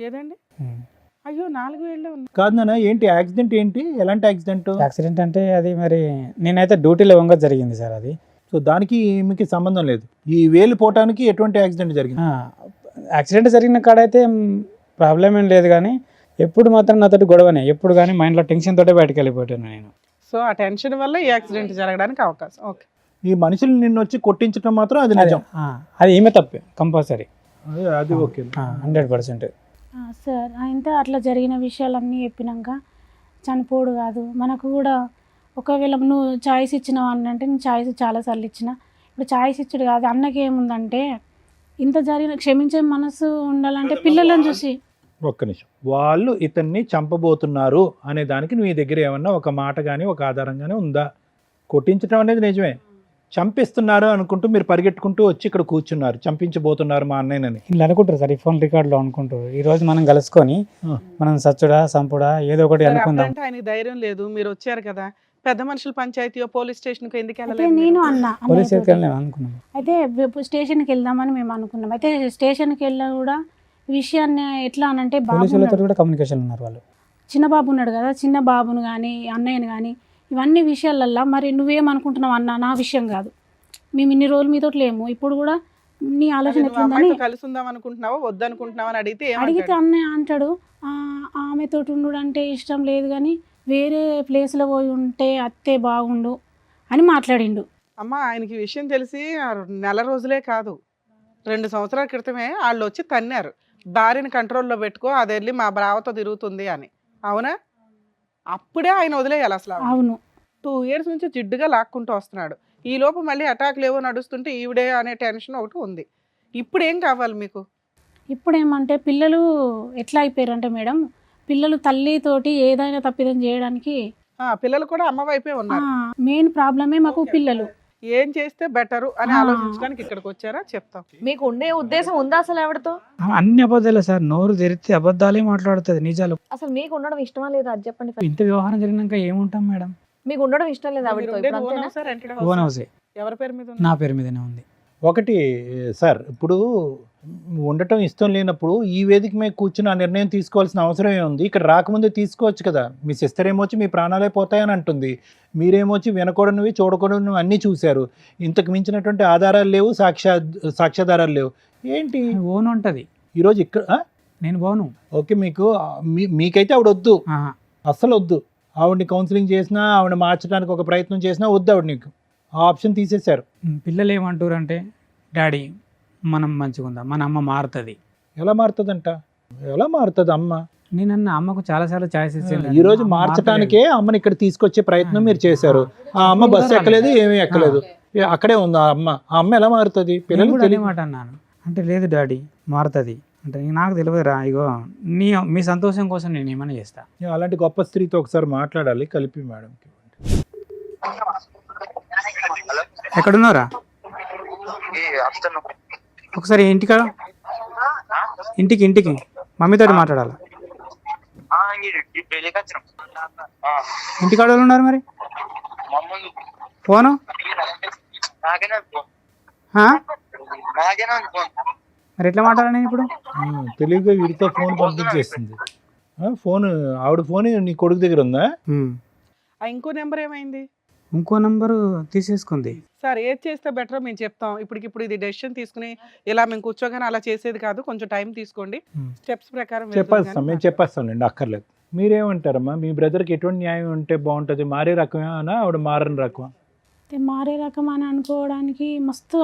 ఏదండి? ఉమ్. అయ్యో 4 వేళ్ళే ఉంది. కాదు నాన్న, ఏంటి యాక్సిడెంట్? ఏంటి ఎలాంటి యాక్సిడెంట్? యాక్సిడెంట్ అంటే అది మరి నేనైతే డ్యూటీలో వంగ జరిగింది సార్ అది. సో దానికి మీకు సంబంధం లేదు. ఈ వేలు పోవటానికి ఎటువంటి యాక్సిడెంట్ జరిగింది? యాక్సిడెంట్ జరిగిన కాడైతే ప్రాబ్లం ఏం లేదు, కానీ ఎప్పుడు మాత్రం నాతోటి గొడవనే, ఎప్పుడు కానీ మైండ్లో టెన్షన్ తోటే బయటకు వెళ్ళిపోయాను నేను. సో ఆ టెన్షన్ వల్ల ఈ యాక్సిడెంట్ జరగడానికి అవకాశం. ఓకే. ఈ మనుషులు నిన్ను వచ్చి కొట్టించడం మాత్రం అది నిజం. అది ఈమె తప్పే కంపల్సరీ, అది ఓకే. 100%. సార్ అయితే అట్లా జరిగిన విషయాలన్నీ చెప్పినాక చనిపోడు కాదు మనకు కూడా. ఒకవేళ నువ్వు ఛాయిస్ ఇచ్చినావు అంటే నేను ఛాయిస్ చాలాసార్లు ఇచ్చిన, ఇప్పుడు ఛాయిస్ ఇచ్చుడు కాదు. అన్నకి ఏముందంటే ఇంత జరిగిన క్షమించే మనసు ఉండాలంటే పిల్లలను చూసి. ఒక్క నిమిషం, వాళ్ళు ఇతన్ని చంపబోతున్నారు అనే దానికి నీ దగ్గర ఏమన్నా ఒక మాట కానీ ఒక ఆధారం కానీ ఉందా? కొట్టించడం అనేది నిజమే, చంపిస్తున్నారు అనుకుంటూ మీరు పరిగెట్టుకుంటూ వచ్చి ఇక్కడ కూర్చున్నారు, చంపించబోతున్నారు మా అన్నయ్యనని. ఇలా అనుకుంటారు సార్, ఈ ఫోన్ రికార్డులో అనుకుంటారు. ఈ రోజు మనం కలుసుకొని మనం సచ్చుడా సంపుడా ఏదో ఒకటి సరే, అనుకుందాం. అప్పుడంటే ఆయనకి ధైర్యం లేదు. మీరు వచ్చారు కదా, పెద్ద మనుషుల పంచాయతీయో పోలీస్ స్టేషన్కి ఎందుకు అయితే వెళ్ళలేదు? నేను మీరు? అన్నా పోలీస్ అన్నయ్యతోటి. వెళ్ళాం అనుకున్నాం. అయితే స్టేషన్కి వెళ్దామని మేము అనుకున్నాం. అయితే స్టేషన్కి వెళ్ళా కూడా ఈ విషయాన్ని ఎట్లా అనంటే బాబు పోలీసులతో ఉన్నాడు. కూడా కమ్యూనికేషన్ ఉన్నారు వాళ్ళు. చిన్న బాబు ఉన్నాడు కదా, చిన్న బాబును కానీ అన్నయ్యను కానీ ఇవన్నీ విషయాలల్లో మరి నువ్వేమనుకుంటున్నావు అన్న, నా విషయం కాదు. మేము ఇన్ని రోజులు మీతో లేము, ఇప్పుడు కూడా నీ ఆలోచన నువ్వు ఎట్లుందని అమ్మాయితో కలిసి ఉందాం అనుకుంటున్నావా వద్దనుకుంటున్నావా అని అడిగితే అడిగితే ఏమంటాడు? అన్నయ్య అంటాడు ఆమెతో ఉండు అంటే ఇష్టం లేదు కానీ వేరే ప్లేస్లో పోయి ఉంటే అత్తే బాగుండు అని మాట్లాడిండు. అమ్మ, ఆయనకి ఈ విషయం తెలిసి 1 నెల రోజులే కాదు, 2 సంవత్సరాల క్రితమే వాళ్ళు వచ్చి తన్నారు, భార్యని కంట్రోల్లో పెట్టుకో, అది వెళ్ళి మా బ్రావతో తిరుగుతుంది అని. అవునా? అప్పుడే ఆయన వదిలేయాలి అసలు. అవును, 2 years నుంచి జిడ్డుగా లాక్కుంటూ వస్తున్నాడు. ఈ లోపు మళ్ళీ అటాక్లు ఏవో నడుస్తుంటే ఈవిడే అనే టెన్షన్ ఒకటి ఉంది. ఇప్పుడు ఏం కావాలి మీకు? ఇప్పుడు ఏమంటే పిల్లలు ఎట్లా అయిపోయారంటే మేడం, పిల్లలు తల్లితోటి ఏదైనా తప్పిదం చేయడానికి పిల్లలు కూడా అమ్మ వైపే ఉన్నారు. మెయిన్ ప్రాబ్లమే మాకు పిల్లలు. ఏం చేస్తే బెటరు అని ఆలోచించడానికి ఇక్కడికి వచ్చారా? చెప్తాం. మీకు ఉండే ఉద్దేశం ఉందా అసలు ఎవరితో? అన్ని అబద్ధాలే సార్, నోరు తెరిస్తే అబద్ధాలే మాట్లాడుతుంది, నిజాలు. అసలు మీకు ఉండడం ఇష్టమా లేదా అది చెప్పండి first. ఇంత వ్యవహారం జరిగినాక ఏముంటాం మేడం? మీకు ఉండడం ఇష్టం లేదా మీరు ఆవిడతో? ఉండేది ఇప్పుడు own అంతేనా? house ఆ, rented house ఓన్ ఆ? హౌసే, ఎవరి పేరు మీద ఉంది? నా పేరు మీదనే ఉంది. ఒకటి సార్, ఇప్పుడు ఉండటం ఇష్టం లేనప్పుడు ఈ వేదిక మీద కూర్చుని ఆ నిర్ణయం తీసుకోవాల్సిన అవసరం ఏముంది? ఇక్కడ రాకముందే తీసుకోవచ్చు కదా. మీ సిస్టర్ ఏమొచ్చి మీ ప్రాణాలే పోతాయని అంటుంది, మీరేమొచ్చి వినకూడనివి చూడకూడనివి అన్నీ చూశారు, ఇంతకు మించినటువంటి ఆధారాలు లేవు, సాక్ష్యాధారాలు లేవు. ఏంటి ఓన్ ఉంటుంది ఈరోజు ఇక్కడ నేను బాను. ఓకే, మీకైతే ఆవిడ వద్దు, ఆహా. అస్సలు వద్దు. ఆవిడని కౌన్సిలింగ్ చేసినా, ఆవిడ మార్చడానికి ఒక ప్రయత్నం చేసినా వద్దు ఆవిడ, నీకు ఆ ఆప్షన్ తీసేశారు. పిల్లలు ఏమంటారు అంటే, డాడీ మనం మంచిగా ఉందాం, మన అమ్మ మారుతుంది. ఎలా మారుతుందంట? ఎలా మారుతుంది అమ్మ? నేనన్న అమ్మకు చాలాసార్లు ఛాయిస్ ఇచ్చాను. ఈ రోజు మార్చడానికే అమ్మని ఇక్కడ తీసుకొచ్చే ప్రయత్నం మీరు చేశారు. ఆ అమ్మ బస్సు ఎక్కలేదు, ఏమీ ఎక్కలేదు, అక్కడే ఉంది ఆ అమ్మ. ఆ అమ్మ ఎలా మారుతుంది? పిల్లలు అదే మాట అన్నాను అంటే, లేదు డాడీ మారుతుంది అంటే, నాకు తెలియదురా, ఇగో మీ సంతోషం కోసం నేను ఏమైనా చేస్తా. అలాంటి గొప్ప స్త్రీతో ఒకసారి మాట్లాడాలి, కలిపి మేడంకి. ఎక్కడున్నారా? ఒకసారి ఇంటికి మమ్మీతో మాట్లాడాలి. ఇంటికాడ వాళ్ళు ఉన్నారు మరి? ఫోను మరి ఎట్లా మాట్లాడాలి ఇప్పుడు? తెలివిగా వీడితో ఫోన్ పంపించేస్తుంది. ఫోన్ ఆవిడ ఫోన్ నీ కొడుకు దగ్గర ఉందా? ఇంకో నెంబర్ ఏమైంది? ఇంకో నంబరు తీసేసుకుంది. సార్, ఏది చేస్తే బెటర్ మేము చెప్తాం. ఇప్పుడు ఇది డెసిషన్ తీసుకుని ఇలా మేము కూర్చోగానే అలా చేసేది కాదు, కొంచెం టైం తీసుకోండి, స్టెప్స్ ప్రకారం చెప్పేస్తాం, మేము చెప్పేస్తాంలేండి, అక్కర్లేదు. మీరేమంటారమ్మా? మీ బ్రదర్కి ఎటువంటి న్యాయం ఉంటే బాగుంటుంది? మారే రకమేనా ఆవిడ మారని రకమా? మారే రకం అని అనుకోవడానికి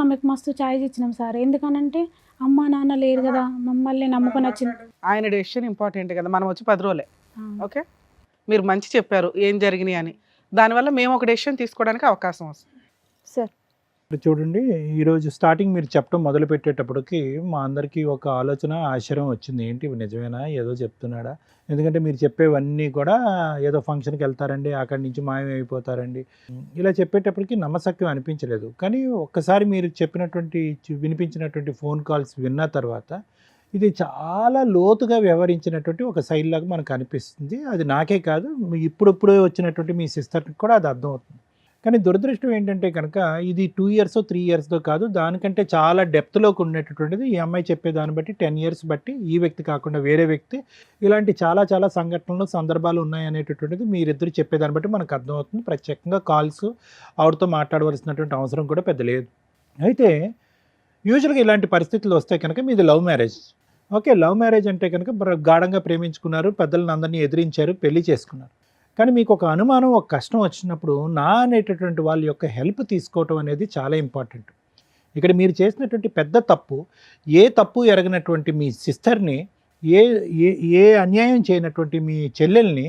ఆమెకు మస్తు ఛాయిస్ ఇచ్చినాం సార్. ఎందుకనంటే అమ్మ నాన్న లేరు కదా, మమ్మల్ని నమ్ముకొని వచ్చింది. ఆయన డెసిషన్ ఇంపార్టెంట్ కదా, మనం వచ్చి 10 రోజులే. ఓకే, మీరు మంచి చెప్పారు ఏం జరిగినాయి అని, దానివల్ల మేము ఒక డెసిషన్ తీసుకోవడానికి అవకాశం వస్తుంది. సార్ ఇప్పుడు చూడండి, ఈరోజు స్టార్టింగ్ మీరు చెప్పడం మొదలు పెట్టేటప్పటికి మా అందరికీ ఒక ఆలోచన, ఆశ్చర్యం వచ్చింది. ఏంటి ఇవి నిజమేనా, ఏదో చెప్తున్నాడా? ఎందుకంటే మీరు చెప్పేవన్నీ కూడా ఏదో ఫంక్షన్కి వెళ్తారండి, అక్కడి నుంచి మాయమైపోతారండి, ఇలా చెప్పేటప్పటికి నమ్మశక్యం అనిపించలేదు. కానీ ఒక్కసారి మీరు చెప్పినటువంటి వినిపించినటువంటి ఫోన్ కాల్స్ విన్న తర్వాత ఇది చాలా లోతుగా వ్యవహరించినటువంటి ఒక శైలి లాగా మనకు అనిపిస్తుంది. అది నాకే కాదు, ఇప్పుడిప్పుడే వచ్చినటువంటి మీ సిస్టర్కి కూడా అది అర్థమవుతుంది. కానీ దురదృష్టం ఏంటంటే కనుక ఇది 2 ఇయర్స్ 3 ఇయర్స్తో కాదు, దానికంటే చాలా డెప్త్లోకి ఉండేటటువంటిది. ఈ అమ్మాయి చెప్పేదాన్ని బట్టి 10 ఇయర్స్ బట్టి, ఈ వ్యక్తి కాకుండా వేరే వ్యక్తి, ఇలాంటి చాలా చాలా సంఘటనలు, సందర్భాలు ఉన్నాయనేటటువంటిది మీరిద్దరు చెప్పేదాన్ని బట్టి మనకు అర్థమవుతుంది. ప్రత్యేకంగా కాల్స్ ఆవిడతో మాట్లాడవలసినటువంటి అవసరం కూడా పెద్ద లేదు. అయితే యూజువల్గా ఇలాంటి పరిస్థితులు వస్తే కనుక మీది love marriage. Okay, love marriage అంటే కనుక గాఢంగా ప్రేమించుకున్నారు, పెద్దలను అందరినీ ఎదిరించారు, పెళ్లి చేసుకున్నారు. కానీ మీకు ఒక అనుమానం, ఒక కష్టం వచ్చినప్పుడు నా అనేటటువంటి వాళ్ళ యొక్క హెల్ప్ తీసుకోవటం అనేది చాలా ఇంపార్టెంట్. ఇక్కడ మీరు చేసినటువంటి పెద్ద తప్పు, ఏ తప్పు ఎరగనటువంటి మీ సిస్టర్ని, ఏ ఏ ఏ అన్యాయం చేయనటువంటి మీ చెల్లెల్ని,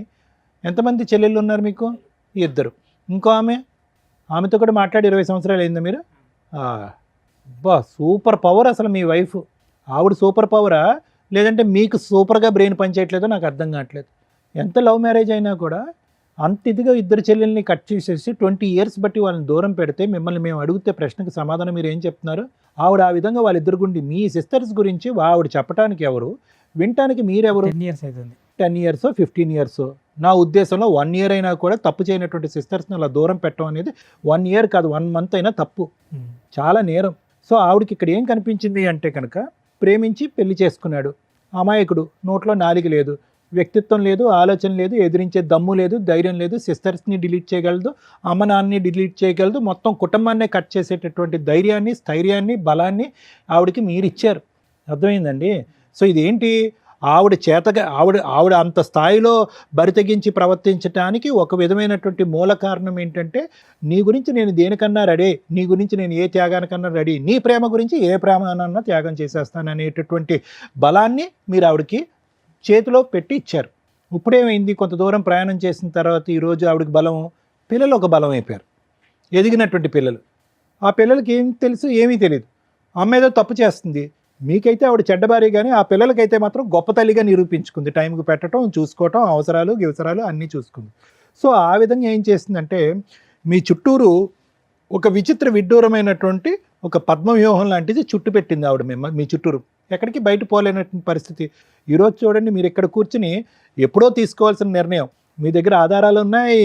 ఎంతమంది చెల్లెళ్ళు ఉన్నారు మీకు? 2. ఇంకో ఆమెతో కూడా మాట్లాడి 20 సంవత్సరాలు అయిందా మీరు? సూపర్ పవర్ అసలు మీ వైఫ్. ఆవిడ సూపర్ పవరా, లేదంటే మీకు సూపర్గా బ్రెయిన్ పనిచేయట్లేదో నాకు అర్థం కావట్లేదు. ఎంత లవ్ మ్యారేజ్ అయినా కూడా అంత ఇదిగా ఇద్దరు చెల్లెల్ని కట్ చేసేసి 20 ఇయర్స్ బట్టి వాళ్ళని దూరం పెడితే, మిమ్మల్ని మేము అడిగితే ప్రశ్నకు సమాధానం మీరు ఏం చెప్తున్నారు? ఆవిడ ఆ విధంగా వాళ్ళిద్దరు గుండి మీ సిస్టర్స్ గురించి ఆవిడ చెప్పడానికి ఎవరు, వినటానికి మీరెవరు? 10 ఇయర్స్ అవుతుంది. 10 ఇయర్స్ 15 ఇయర్స్, నా ఉద్దేశంలో 1 ఇయర్ అయినా కూడా తప్పు చేయనటువంటి సిస్టర్స్ని అలా దూరం పెట్టడం అనేది 1 ఇయర్ కాదు 1 మంత్ అయినా తప్పు, చాలా నేరం. సో ఆవిడకి ఇక్కడ ఏం కనిపించింది అంటే కనుక, ప్రేమించి పెళ్లి చేసుకున్నాడు అమాయకుడు, నోట్లో నాలుక లేదు, వ్యక్తిత్వం లేదు, ఆలోచన లేదు, ఎదిరించే దమ్ము లేదు, ధైర్యం లేదు, సిస్టర్స్ని డిలీట్ చేయగలదు, అమ్మ నాన్నని డిలీట్ చేయగలదు, మొత్తం కుటుంబాన్నే కట్ చేసేటటువంటి ధైర్యాన్ని, స్థైర్యాన్ని, బలాన్ని ఆవిడకి మీరు ఇచ్చారు. అర్థమైందండి? సో ఇదేంటి, ఆవిడ చేతగా ఆవిడ అంత స్థాయిలో బరితెగించి ప్రవర్తించడానికి ఒక విధమైనటువంటి మూల కారణం ఏంటంటే, నీ గురించి నేను దేనికన్నా రెడీ, నీ గురించి నేను ఏ త్యాగానికన్నా రెడీ, నీ ప్రేమ గురించి ఏ ప్రేమనన్నా త్యాగం చేసేస్తాను అనేటటువంటి బలాన్ని మీరు ఆవిడకి చేతిలో పెట్టి ఇచ్చారు. ఇప్పుడేమైంది, కొంత దూరం ప్రయాణం చేసిన తర్వాత ఈరోజు ఆవిడకి బలం, పిల్లలు ఒక బలం అయిపోయారు, ఎదిగినటువంటి పిల్లలు. ఆ పిల్లలకి ఏం తెలుసు, ఏమీ తెలియదు. అమ్మ ఏదో తప్పు చేస్తుంది, మీకైతే ఆవిడ చెడ్డబారి, కానీ ఆ పిల్లలకైతే మాత్రం గొప్ప తల్లిగా నిరూపించుకుంది. టైంకి పెట్టడం, చూసుకోవటం, అవసరాలు అన్నీ చూసుకుంది. సో ఆ విధంగా ఏం చేస్తుందంటే, మీ చుట్టూరు ఒక విచిత్ర విడ్డూరమైనటువంటి ఒక పద్మవ్యూహం లాంటిది చుట్టు పెట్టింది ఆవిడ మీ చుట్టూరు. ఎక్కడికి బయట పోలేనటువంటి పరిస్థితి. ఈరోజు చూడండి, మీరు ఇక్కడ కూర్చుని ఎప్పుడో తీసుకోవాల్సిన నిర్ణయం, మీ దగ్గర ఆధారాలు ఉన్నాయి,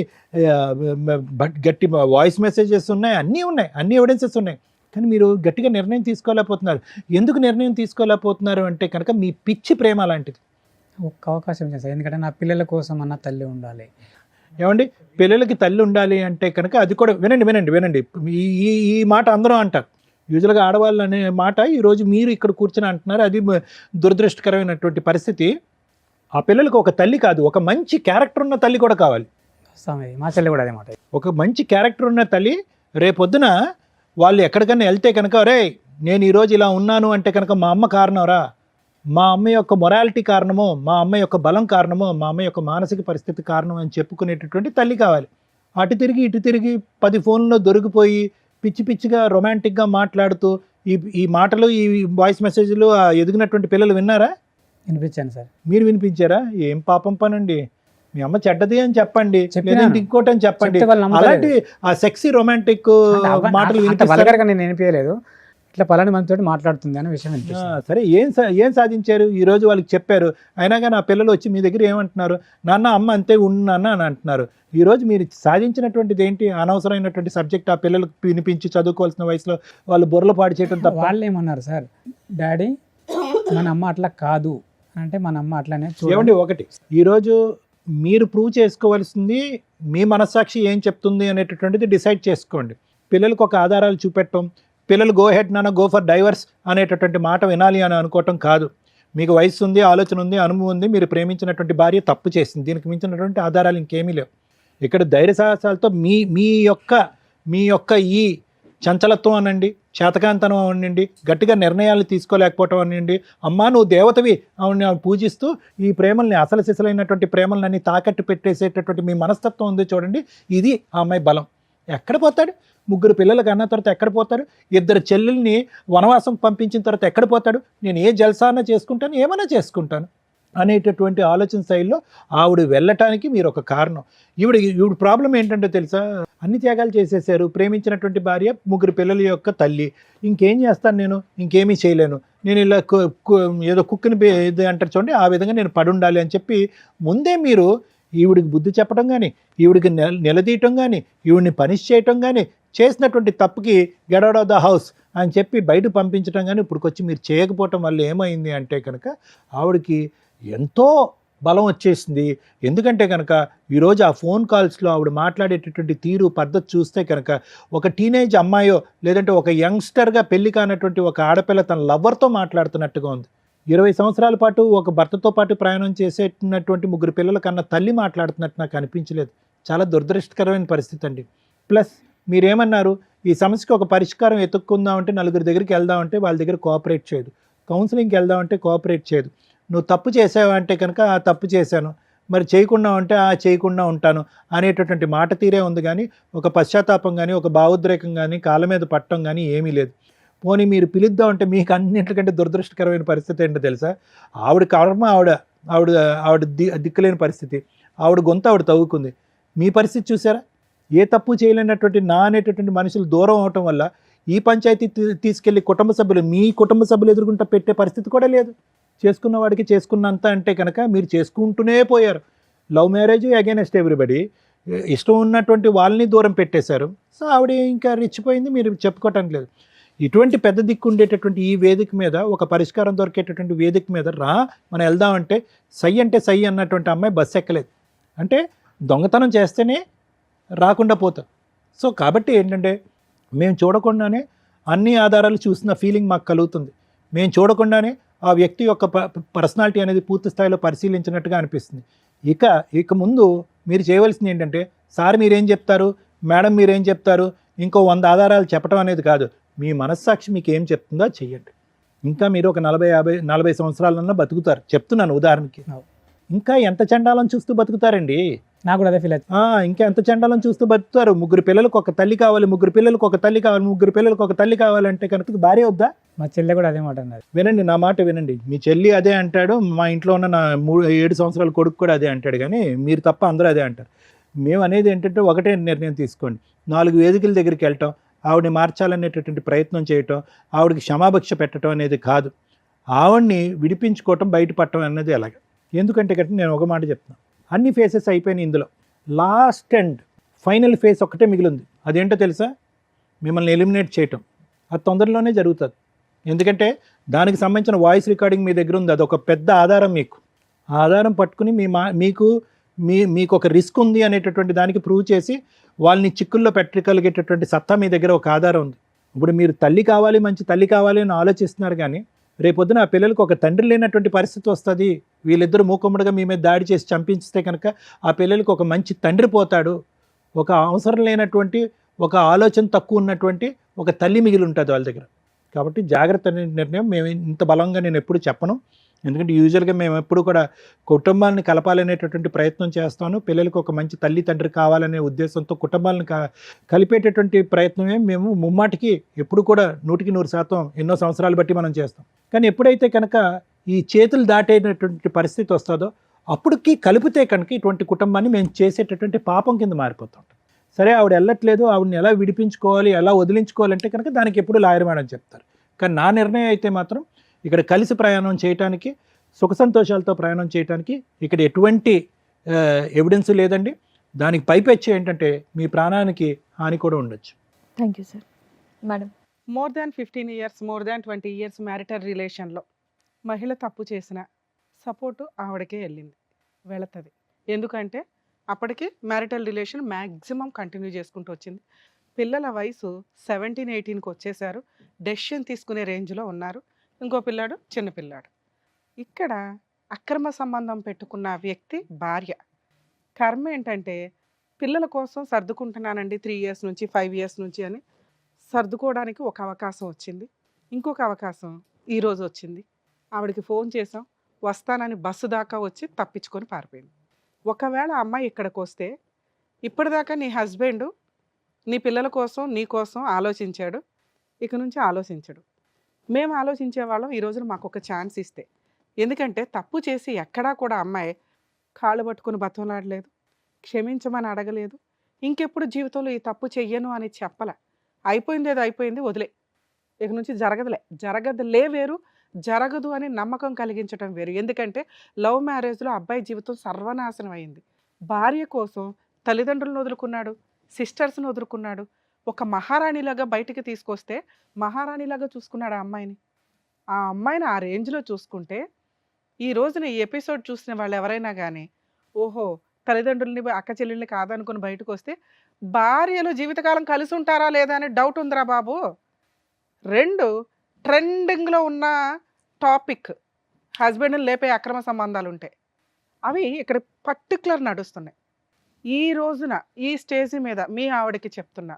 గట్టి వాయిస్ మెసేజెస్ ఉన్నాయి, అన్ని ఎవిడెన్సెస్ ఉన్నాయి, కానీ మీరు గట్టిగా నిర్ణయం తీసుకోలేకపోతున్నారు. ఎందుకు నిర్ణయం తీసుకోలేకపోతున్నారు అంటే కనుక మీ పిచ్చి ప్రేమ లాంటిది. ఒక్క అవకాశం చేస్తారు, ఎందుకంటే నా పిల్లల కోసం అన్న తల్లి ఉండాలి. ఏమండి, పిల్లలకి తల్లి ఉండాలి అంటే కనుక అది కూడా వినండి, ఈ మాట అందరూ అంటారు. యూజువల్గా ఆడవాళ్ళు అనే మాట ఈరోజు మీరు ఇక్కడ కూర్చొని అంటున్నారు, అది దురదృష్టకరమైనటువంటి పరిస్థితి. ఆ పిల్లలకు ఒక తల్లి కాదు, ఒక మంచి క్యారెక్టర్ ఉన్న తల్లి కూడా కావాలి. మా చెల్లి కూడా అదే మాట. ఒక మంచి క్యారెక్టర్ ఉన్న తల్లి రేపొద్దున వాళ్ళు ఎక్కడికన్నా వెళ్తే కనుక, రే నేను ఈరోజు ఇలా ఉన్నాను అంటే కనుక మా అమ్మ కారణంరా, మా అమ్మ యొక్క మొరాలిటీ కారణమో, మా అమ్మ యొక్క బలం కారణమో, మా అమ్మ యొక్క మానసిక పరిస్థితి కారణం అని చెప్పుకునేటటువంటి తల్లి కావాలి. అటు తిరిగి 10 ఫోన్లో దొరికిపోయి పిచ్చి పిచ్చిగా రొమాంటిక్గా మాట్లాడుతూ ఈ మాటలు, ఈ వాయిస్ మెసేజ్లు ఎదిగినటువంటి పిల్లలు విన్నారా? వినిపించాను సార్. మీరు వినిపించారా? ఏం పాపం పనండి, మీ అమ్మ చెడ్డది అని చెప్పండి, లేదంటే ఇంకోటి అని చెప్పండి. అలాంటి ఆ సెక్సీ రొమాంటిక్ మాటలు వినిపిస్తారు. నేను వినిపించలేదు, ఇట్లా పలాని మనతో మాట్లాడుతుంది అనే విషయం వినిపిస్తుంది. సరే, ఏం సాధించారు? ఈరోజు వాళ్ళకి చెప్పారు, అయినా కానీ ఆ పిల్లలు వచ్చి మీ దగ్గర ఏమంటున్నారు, నాన్న అమ్మ అంతే ఉన్నాన్న అని అంటున్నారు. ఈరోజు మీరు సాధించినటువంటిది ఏంటి? అనవసరమైనటువంటి సబ్జెక్ట్ ఆ పిల్లలకు వినిపించి చదువుకోవాల్సిన వయసులో వాళ్ళు బుర్రలు పాడు చేయడం తప్ప. వాళ్ళు ఏమన్నారు సార్, డాడీ మన అమ్మ అట్లా కాదు అంటే, మన అమ్మ అట్లానే. ఏమండి, ఒకటి ఈరోజు మీరు ప్రూవ్ చేసుకోవాల్సింది మీ మనస్సాక్షి ఏం చెప్తుంది అనేటటువంటిది డిసైడ్ చేసుకోండి. పిల్లలకు ఒక ఆధారాలు చూపెట్టడం, పిల్లలు గో హెడ్ నాన్న గో ఫర్ డైవర్స్ అనేటటువంటి మాట వినాలి అని అనుకోవటం కాదు. మీకు వయసు ఉంది, ఆలోచన ఉంది, అనుభవం ఉంది, మీరు ప్రేమించినటువంటి భార్య తప్పు చేసింది, దీనికి మించినటువంటి ఆధారాలు ఇంకేమీ లేవు. ఇక్కడ ధైర్య సాహసాలతో మీ యొక్క ఈ చంచలత్వం అనండి, చేతకాంతనం అనండి, గట్టిగా నిర్ణయాలు తీసుకోలేకపోవటం అనండి, అమ్మా నువ్వు దేవతవి ఆవిడని పూజిస్తూ ఈ ప్రేమల్ని, అసలు సిసలైనటువంటి ప్రేమలన్నీ తాకట్టు పెట్టేసేటటువంటి మీ మనస్తత్వం ఉంది చూడండి, ఇది ఆ అమ్మాయి బలం. ఎక్కడ పోతాడు? ముగ్గురు పిల్లలకు అన్న తర్వాత ఎక్కడ పోతాడు? ఇద్దరు చెల్లెల్ని వనవాసం పంపించిన తర్వాత ఎక్కడ పోతాడు? నేను ఏ జల్సాన చేసుకుంటాను, ఏమైనా చేసుకుంటాను అనేటటువంటి ఆలోచన శైలిలో ఆవిడ వెళ్ళటానికి మీరు ఒక కారణం. ఈవిడ ప్రాబ్లం ఏంటంటే తెలుసా, అన్ని త్యాగాలు చేసేసారు, ప్రేమించినటువంటి భార్య, ముగ్గురు పిల్లల యొక్క తల్లి, ఇంకేం చేస్తాను నేను, ఇంకేమీ చేయలేను, నేను ఇలా ఏదో కుక్కని ఇది అంటారు చూడండి, ఆ విధంగా నేను పడుండాలి అని చెప్పి ముందే మీరు ఈవిడికి బుద్ధి చెప్పడం కానీ, ఈవిడికి నిలదీయటం కానీ, ఈవిడిని పనిష్ చేయటం కానీ, చేసినటువంటి తప్పుకి get out of the house అని చెప్పి బయట పంపించడం కానీ ఇప్పుడుకొచ్చి మీరు చేయకపోవటం వల్ల ఏమైంది అంటే కనుక ఆవిడకి ఎంతో బలం వచ్చేసింది. ఎందుకంటే కనుక ఈరోజు ఆ ఫోన్ కాల్స్లో ఆవిడ మాట్లాడేటటువంటి తీరు పద్ధతి చూస్తే కనుక ఒక టీనేజ్ అమ్మాయో లేదంటే ఒక యంగ్స్టర్గా పెళ్లి కానటువంటి ఒక ఆడపిల్ల తన లవ్వర్తో మాట్లాడుతున్నట్టుగా ఉంది. 20 సంవత్సరాల పాటు ఒక భర్తతో పాటు ప్రయాణం చేసేటటువంటి ముగ్గురు పిల్లల కన్నా తల్లి మాట్లాడుతున్నట్టు నాకు అనిపించలేదు. చాలా దురదృష్టకరమైన పరిస్థితి అండి. ప్లస్ మీరేమన్నారు, ఈ సమస్యకి ఒక పరిష్కారం ఎత్తుక్కుందామంటే నలుగురి దగ్గరికి వెళ్దామంటే వాళ్ళ దగ్గర కోఆపరేట్ చేయదు, కౌన్సిలింగ్కి వెళ్దామంటే కోఆపరేట్ చేయదు. నువ్వు తప్పు చేసావంటే కనుక ఆ తప్పు చేశాను, మరి చేయకుండా ఉంటే ఆ చేయకుండా ఉంటాను అనేటటువంటి మాట తీరే ఉంది. కానీ ఒక పశ్చాత్తాపం కానీ ఒక భావోద్రేకం కానీ కాళ్ళ మీద పట్టడం కానీ ఏమీ లేదు. పోనీ మీరు పిలుద్దామంటే మీకు అన్నింటికంటే దురదృష్టకరమైన పరిస్థితి ఏంటో తెలుసా, ఆవిడ కర్మ ఆవిడ ఆవిడ ఆవిడ దిక్కులేని పరిస్థితి, ఆవిడ గొంతు ఆవిడ తవ్వుకుంది. మీ పరిస్థితి చూసారా, ఏ తప్పు చేయలేనటువంటి నా అనేటటువంటి మనుషులు దూరం అవటం వల్ల ఈ పంచాయతీ తీసుకెళ్ళి కుటుంబ సభ్యులు, మీ కుటుంబ సభ్యులు ఎదుర్కొంటూ పెట్టే పరిస్థితి కూడా లేదు. చేసుకున్న వాడికి చేసుకున్నంత అంటే కనుక మీరు చేసుకుంటూనే పోయారు. లవ్ మ్యారేజ్ అగైనెస్ట్ ఎవ్రీబడి, ఇష్టం ఉన్నటువంటి వాళ్ళని దూరం పెట్టేశారు. సో ఆవిడ ఇంకా రెచ్చిపోయింది, మీరు చెప్పుకోవటానికి లేదు. ఇటువంటి పెద్ద దిక్కు ఉండేటటువంటి ఈ వేదిక మీద ఒక పరిష్కారం దొరికేటటువంటి వేదిక మీద మనం వెళ్దామంటే సై అంటే సై అన్నటువంటి అమ్మాయి బస్సు ఎక్కలేదు. అంటే దొంగతనం చేస్తేనే రాకుండా పోతాం. సో కాబట్టి ఏంటంటే మేము చూడకుండానే అన్ని ఆధారాలు చూసిన ఫీలింగ్ మాకు కలుగుతుంది. మేము చూడకుండానే ఆ వ్యక్తి యొక్క పర్సనాలిటీ అనేది పూర్తి స్థాయిలో పరిశీలించినట్టుగా అనిపిస్తుంది. ఇక ముందు మీరు చేయవలసింది ఏంటంటే, సార్ మీరేం చెప్తారు, మేడం మీరేం చెప్తారు, ఇంకో 100 ఆధారాలు చెప్పడం అనేది కాదు, మీ మనస్సాక్షి మీకు ఏం చెప్తుందో చెయ్యండి. ఇంకా మీరు ఒక 40 సంవత్సరాలన్నా బతుకుతారు, చెప్తున్నాను ఉదాహరణకి. ఇంకా ఎంత చండాలం చూస్తూ బతుకుతారండి. నాకు కూడా అదే ఫీల్ అవుతుంది. ఇంకా ఎంత చండాలం చూస్తూ బతుకుతారు. ముగ్గురు పిల్లలకు ఒక తల్లి కావాలి, ముగ్గురు పిల్లలకు ఒక తల్లి కావాలి, ముగ్గురు పిల్లలకు ఒక తల్లి కావాలంటే కనుక భార్య వద్దా? మా చెల్లె కూడా అదే మాట అన్నది. వినండి, నా మాట వినండి. మీ చెల్లి అదే అంటాడు, మా ఇంట్లో ఉన్న నా 7 సంవత్సరాల కొడుకు కూడా అదే అంటాడు. కానీ మీరు తప్ప అందరూ అదే అంటారు. మేము అనేది ఏంటంటే ఒకటే నిర్ణయం తీసుకోండి. 4 వేదికల దగ్గరికి వెళ్ళటం, ఆవిడని మార్చాలనేటటువంటి ప్రయత్నం చేయటం, ఆవిడకి క్షమాభిక్ష పెట్టడం అనేది కాదు, ఆవిడ్ని విడిపించుకోవటం, బయటపడటం అనేది ఎలాగ. ఎందుకంటే కనుక నేను ఒక మాట చెప్తాను, అన్ని ఫేసెస్ అయిపోయినాయి, ఇందులో లాస్ట్ అండ్ ఫైనల్ ఫేస్ ఒక్కటే మిగిలింది. అదేంటో తెలుసా, మిమ్మల్ని ఎలిమినేట్ చేయటం. అది తొందరలోనే జరుగుతుంది. ఎందుకంటే దానికి సంబంధించిన వాయిస్ రికార్డింగ్ మీ దగ్గర ఉంది, అదొక పెద్ద ఆధారం. మీకు ఆ ఆధారం పట్టుకుని మీకు ఒక రిస్క్ ఉంది అనేటటువంటి దానికి ప్రూవ్ చేసి వాళ్ళని చిక్కుల్లో పెట్టగలిగేటటువంటి సత్తా మీ దగ్గర ఒక ఆధారం ఉంది. ఇప్పుడు మీరు తల్లి కావాలి, మంచి తల్లి కావాలి అని ఆలోచిస్తున్నారు. కానీ రేపొద్దున ఆ పిల్లలకు ఒక తండ్రి లేనటువంటి పరిస్థితి వస్తుంది. వీళ్ళిద్దరూ మూకుమ్మడిగా మీ మీద దాడి చేసి చంపించితే కనుక ఆ పిల్లలకు ఒక మంచి తండ్రి పోతాడు, ఒక అవసరం లేనటువంటి, ఒక ఆలోచన తక్కువ ఉన్నటువంటి ఒక తల్లి మిగిలి ఉంటుంది వాళ్ళ దగ్గర. కాబట్టి జాగ్రత్త అనే నిర్ణయం మేము ఇంత బలంగా నేను ఎప్పుడు చెప్పను. ఎందుకంటే యూజువల్గా మేము ఎప్పుడు కూడా కుటుంబాలను కలపాలనేటటువంటి ప్రయత్నం చేస్తాను. పిల్లలకు ఒక మంచి తల్లి తండ్రి కావాలనే ఉద్దేశంతో కుటుంబాలను కలిపేటటువంటి ప్రయత్నమే మేము ముమ్మాటికి ఎప్పుడు కూడా 100% ఎన్నో సంవత్సరాలు బట్టి మనం చేస్తాం. కానీ ఎప్పుడైతే కనుక ఈ చేతులు దాటేటటువంటి పరిస్థితి వస్తుందో అప్పటికి కలిపితే కనుక ఇటువంటి కుటుంబాన్ని మేము చేసేటటువంటి పాపం కింద మారిపోతాం. సరే, ఆవిడ వెళ్ళట్లేదు, ఆవిడని ఎలా విడిపించుకోవాలి, ఎలా వదిలించుకోవాలంటే కనుక దానికి ఎప్పుడు లాయర్ మేడం చెప్తారు. కానీ నా నిర్ణయం అయితే మాత్రం ఇక్కడ కలిసి ప్రయాణం చేయడానికి, సుఖ సంతోషాలతో ప్రయాణం చేయడానికి ఇక్కడ ఎటువంటి ఎవిడెన్స్ లేదండి. దానికి పైపెచ్చి ఏంటంటే మీ ప్రాణానికి హాని కూడా ఉండొచ్చు. Thank you sir. Madam, more than 15 years, more than 20 years marital రిలేషన్లో మహిళ తప్పు చేసిన సపోర్టు ఆవిడకే వెళుతుంది. ఎందుకంటే అప్పటికి మ్యారిటల్ రిలేషన్ మ్యాక్సిమం కంటిన్యూ చేసుకుంటూ వచ్చింది. పిల్లల వయసు 17-18కి వచ్చేసారు, డెసిషన్ తీసుకునే రేంజ్లో ఉన్నారు. ఇంకో పిల్లాడు చిన్నపిల్లాడు. ఇక్కడ అక్రమ సంబంధం పెట్టుకున్న వ్యక్తి భార్య. కర్మ ఏంటంటే పిల్లల కోసం సర్దుకుంటున్నానండి 3 ఇయర్స్ నుంచి 5 ఇయర్స్ నుంచి అని సర్దుకోవడానికి ఒక అవకాశం వచ్చింది. ఇంకొక అవకాశం ఈరోజు వచ్చింది. ఆవిడకి ఫోన్ చేసాం, వస్తానని బస్సు దాకా వచ్చి తప్పించుకొని పారిపోయింది. ఒకవేళ అమ్మాయి ఇక్కడికి వస్తే, ఇప్పటిదాకా నీ హస్బెండ్ నీ పిల్లల కోసం నీ కోసం ఆలోచించాడు, ఇక నుంచి ఆలోచించడు. మేము ఆలోచించే వాళ్ళం ఈ రోజున మాకు ఒక ఛాన్స్ ఇస్తే. ఎందుకంటే తప్పు చేసి ఎక్కడా కూడా అమ్మాయి కాళ్ళు పట్టుకుని బతంలాడలేదు, క్షమించమని అడగలేదు, ఇంకెప్పుడు జీవితంలో ఈ తప్పు చెయ్యను అని చెప్పలే. అయిపోయింది ఏదో అయిపోయింది, వదిలే, ఇక నుంచి జరగదులే వేరు, జరగదు అని నమ్మకం కలిగించడం వేరు. ఎందుకంటే లవ్ మ్యారేజ్లో అబ్బాయి జీవితం సర్వనాశనం అయింది. భార్య కోసం తల్లిదండ్రులను వదులుకున్నాడు, సిస్టర్స్ని వదులుకున్నాడు, ఒక మహారాణిలాగా బయటికి తీసుకొస్తే మహారాణిలాగా చూసుకున్నాడు ఆ అమ్మాయిని. ఆ అమ్మాయిని ఆ రేంజ్లో చూసుకుంటే ఈ రోజున ఈ ఎపిసోడ్ చూసిన వాళ్ళు ఎవరైనా కానీ ఓహో తల్లిదండ్రుల్ని అక్క చెల్లెల్ని కాదనుకుని బయటకు వస్తే భార్యలు జీవితకాలం కలిసి ఉంటారా లేదా అనే డౌట్ ఉందిరా బాబు. 2 ట్రెండింగ్లో ఉన్న టాపిక్ హస్బెండ్ని లేపే అక్రమ సంబంధాలు ఉంటాయి. అవి ఇక్కడ పర్టికులర్ నడుస్తున్నాయి. ఈ రోజున ఈ స్టేజ్ మీద మీ ఆవిడకి చెప్తున్నా,